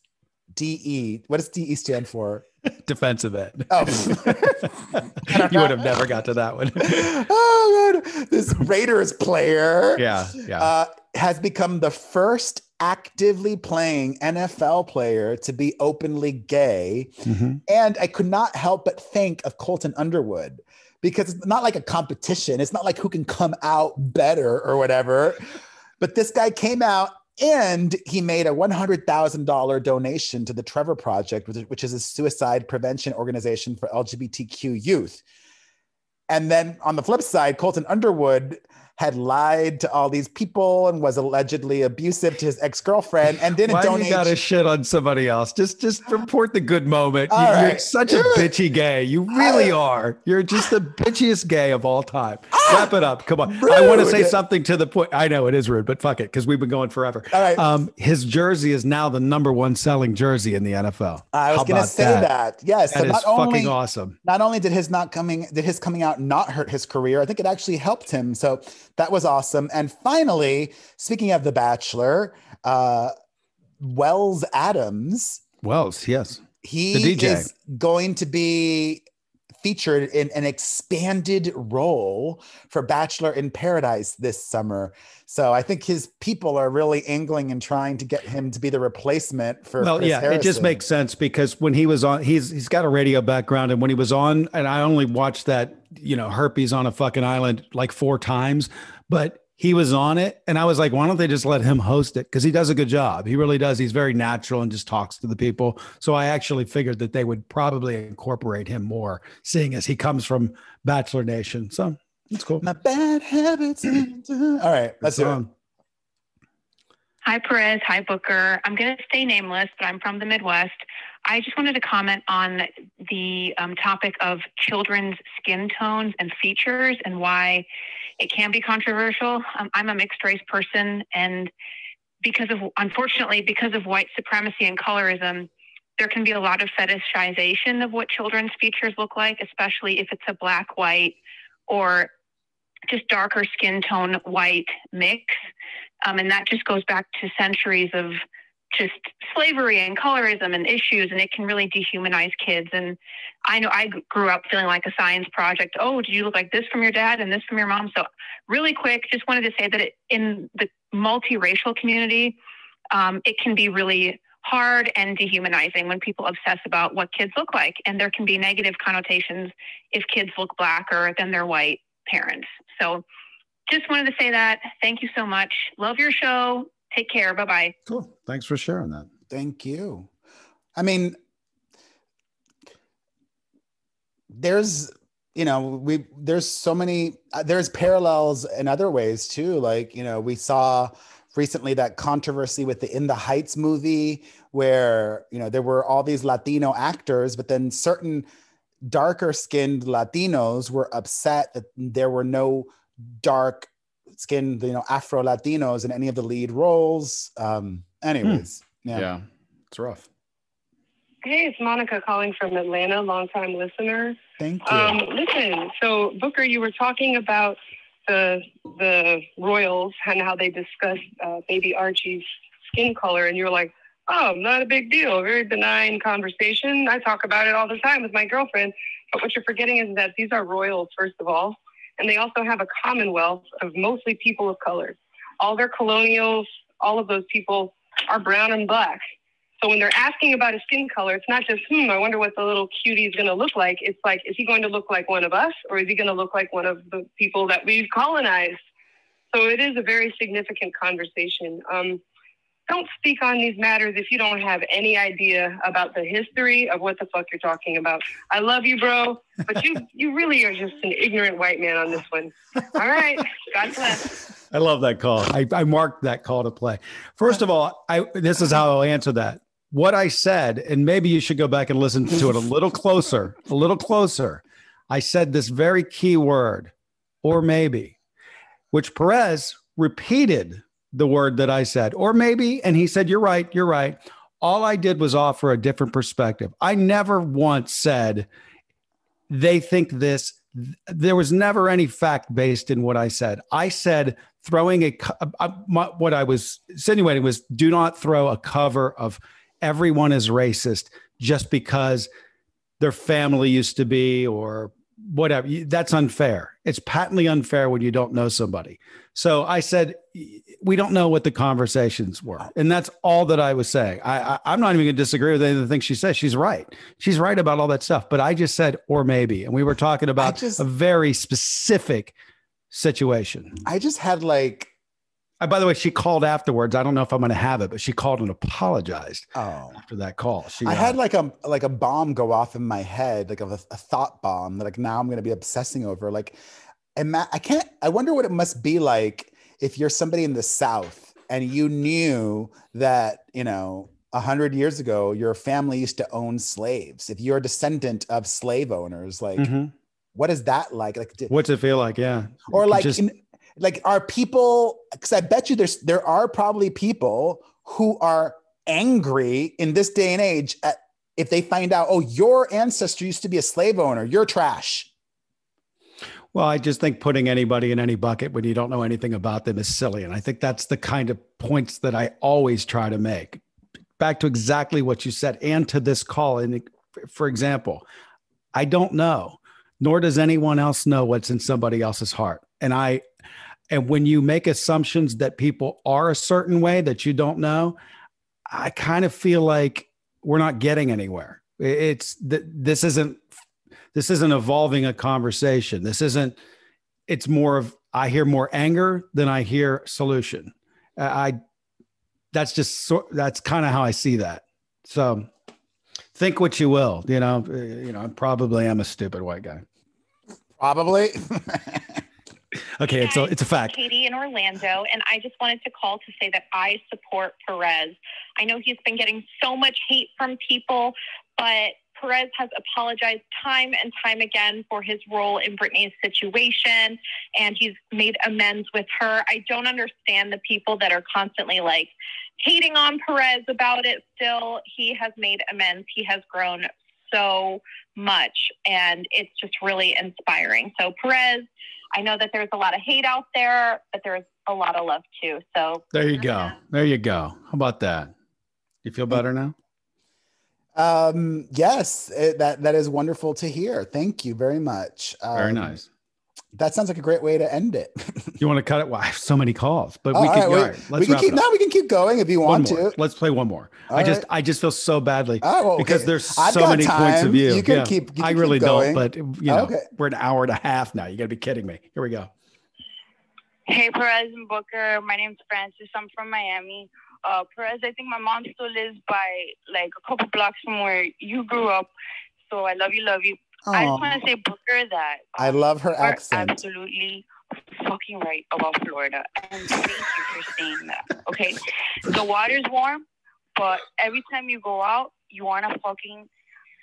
DE. What does DE stand for? Defensive end. Oh, you would have never got to that one. Oh, God. This Raiders player has become the first actively playing NFL player to be openly gay. Mm-hmm. And I could not help but think of Colton Underwood because it's not like a competition. It's not like who can come out better or whatever. But this guy came out and he made a $100,000 donation to the Trevor Project, which is a suicide prevention organization for LGBTQ youth. And then on the flip side, Colton Underwood had lied to all these people and was allegedly abusive to his ex-girlfriend and didn't donate. Why you gotta shit on somebody else? Just report the good moment. You're such a bitchy gay. You really are. You're just the bitchiest gay of all time. Wrap it up. Come on. Rude. I want to say something to the point. I know it is rude, but fuck it, because we've been going forever. All right. His jersey is now the #1 selling jersey in the NFL. I was going to say that. Yes. That is fucking awesome. Not only did his coming out not hurt his career, I think it actually helped him. So that was awesome. And finally, speaking of The Bachelor, Wells Adams. Wells, yes. He is going to be featured in an expanded role for Bachelor in Paradise this summer. So I think his people are really angling and trying to get him to be the replacement for Chris Harrison. It just makes sense because when he was on, he's got a radio background, and when he was on, and I only watched that, herpes on a fucking island like 4 times, but he was on it. And I was like, why don't they just let him host it? Because he does a good job. He really does. He's very natural and just talks to the people. So I actually figured that they would probably incorporate him more, seeing as he comes from Bachelor Nation. So it's cool. My bad habits. All right, let's do it. Hi, Perez. Hi, Booker. I'm going to stay nameless, but I'm from the Midwest. I just wanted to comment on the topic of children's skin tones and features and why it can be controversial. I'm a mixed race person, and unfortunately, because of white supremacy and colorism, there can be a lot of fetishization of what children's features look like, especially if it's a black, white, or just darker skin tone white mix. And that just goes back to centuries of just slavery and colorism and issues, and it can really dehumanize kids. And I know I grew up feeling like a science project. Oh, do you look like this from your dad and this from your mom? So really quick, just wanted to say that in the multiracial community, it can be really hard and dehumanizing when people obsess about what kids look like. And there can be negative connotations if kids look blacker than their white parents. So just wanted to say that. Thank you so much. Love your show. Take care. Bye-bye. Cool. Thanks for sharing that. Thank you. I mean, there's so many, there's parallels in other ways too. Like, we saw recently that controversy with the In the Heights movie where, there were all these Latino actors, but then certain darker skinned Latinos were upset that there were no dark skinned, Afro Latinos in any of the lead roles. Anyways. Yeah. It's rough. Hey, it's Monica calling from Atlanta, longtime listener. Thank you. Listen, so Booker, you were talking about the royals and how they discussed baby Archie's skin color, and you were like, oh, not a big deal, very benign conversation. I talk about it all the time with my girlfriend. But what you're forgetting is that these are royals, first of all, and they also have a commonwealth of mostly people of color. All their colonials, all of those people are brown and black. So when they're asking about his skin color, it's not just, I wonder what the little cutie is going to look like. It's like, is he going to look like one of us, or is he going to look like one of the people that we've colonized? So it is a very significant conversation. Don't speak on these matters if you don't have any idea about the history of what the fuck you're talking about. I love you, bro, but you really are just an ignorant white man on this one. All right. God bless. I love that call. I marked that call to play. First of all, this is how I'll answer that. What I said, and maybe you should go back and listen to it a little closer. I said this very key word, or maybe, which Perez repeated the word that I said, or maybe, and he said, you're right. All I did was offer a different perspective. I never once said they think this. There was never any fact based in what I said. I said what I was insinuating was, do not throw a cover of everyone is racist just because their family used to be or whatever. That's unfair. It's patently unfair when you don't know somebody. So I said, we don't know what the conversations were. And that's all that I was saying. I'm not even going to disagree with any of the things she says. She's right. She's right about all that stuff. But I just said, or maybe. And we were talking about a very specific situation. I just had by the way, she called afterwards. I don't know if I'm going to have it, but she called and apologized after that call. I had like a bomb go off in my head, like a thought bomb that now I'm going to be obsessing over. I wonder what it must be like if you're somebody in the South and you knew that, 100 years ago, your family used to own slaves. If you're a descendant of slave owners, what is that like? What's it feel like? Yeah. Or are people, because I bet you there are probably people who are angry in this day and age if they find out, oh, your ancestor used to be a slave owner, you're trash. Well, I just think putting anybody in any bucket when you don't know anything about them is silly. And I think that's the kind of points that I always try to make. Back to exactly what you said and to this call. And for example, I don't know, nor does anyone else know what's in somebody else's heart. And when you make assumptions that people are a certain way that you don't know, I kind of feel like we're not getting anywhere. This isn't evolving a conversation. It's more of, I hear more anger than I hear solution. That's kind of how I see that. So think what you will, I probably am a stupid white guy. Probably. Okay, it's a fact. Katie in Orlando, and I just wanted to call to say that I support Perez. I know he's been getting so much hate from people, but Perez has apologized time and time again for his role in Britney's situation, and he's made amends with her. I don't understand the people that are constantly hating on Perez about it still. He has made amends. He has grown so much, and it's just really inspiring. So Perez, I know that there's a lot of hate out there, but there's a lot of love too. So there you go. How about that? You feel better now? Yes, that is wonderful to hear. Thank you very much. Very nice. That sounds like a great way to end it. You want to cut it? Well, I have so many calls, but we can keep going if you want to. Let's play one more. I just feel so badly because there's I've so many points of view. You can keep I really going. don't, but we're an hour and a half now. You got to be kidding me. Here we go. Hey, Perez and Booker. My name's Francis. I'm from Miami. Perez, I think my mom still lives by like a couple blocks from where you grew up. So I love you. I just want to say, Booker, that I love her accent. Absolutely fucking right about Florida. And thank you for saying that. Okay? The water's warm, but every time you go out, you want to fucking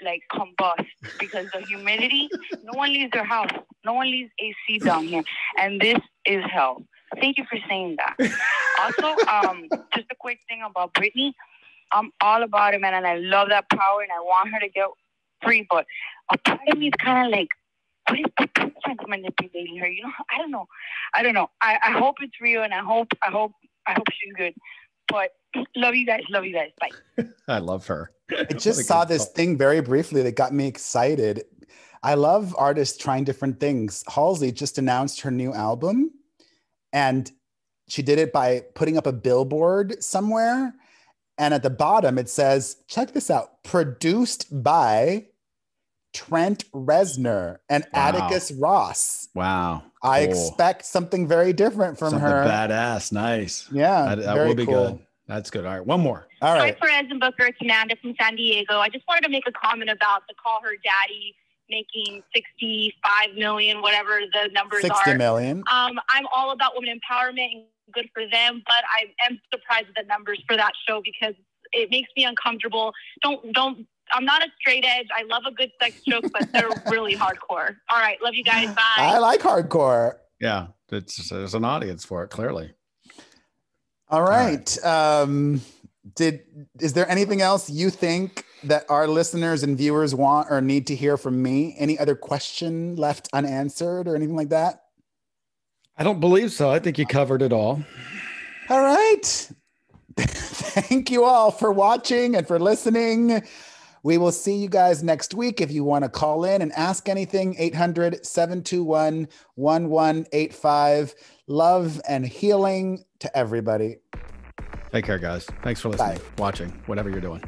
like combust because the humidity, no one leaves their house. No one leaves AC down here. And this is hell. Thank you for saying that. Also, just a quick thing about Britney. I'm all about it, man, and I love that power, and I want her to get free. But a part of me is kind of like, what is the boyfriend manipulating her? You know, I don't know. I hope it's real, and I hope she's good. But love you guys. Bye. I love her. I just saw this thing very briefly that got me excited. I love artists trying different things. Halsey just announced her new album, and she did it by putting up a billboard somewhere. And at the bottom, it says, check this out, produced by Trent Reznor and Atticus Ross. Wow. Cool. I expect something very different from her. Badass. Nice. Yeah. That will be cool. Good. That's good. All right. One more. All right. Hi, Perez and Booker. It's Amanda from San Diego. I just wanted to make a comment about the Call Her Daddy making 65 million, whatever the numbers are. 60 million. I'm all about women empowerment and good for them, but I am surprised at the numbers for that show because it makes me uncomfortable. I'm not a straight edge. I love a good sex joke, but they're really hardcore. All right. Love you guys. Bye. I like hardcore. Yeah. There's an audience for it, clearly. All right. Is there anything else you think that our listeners and viewers want or need to hear from me? Any other question left unanswered or anything like that? I don't believe so. I think you covered it all. All right. Thank you all for watching and for listening. We will see you guys next week. If you want to call in and ask anything, 800-721-1185. Love and healing to everybody. Take care, guys. Thanks for listening, watching, whatever you're doing.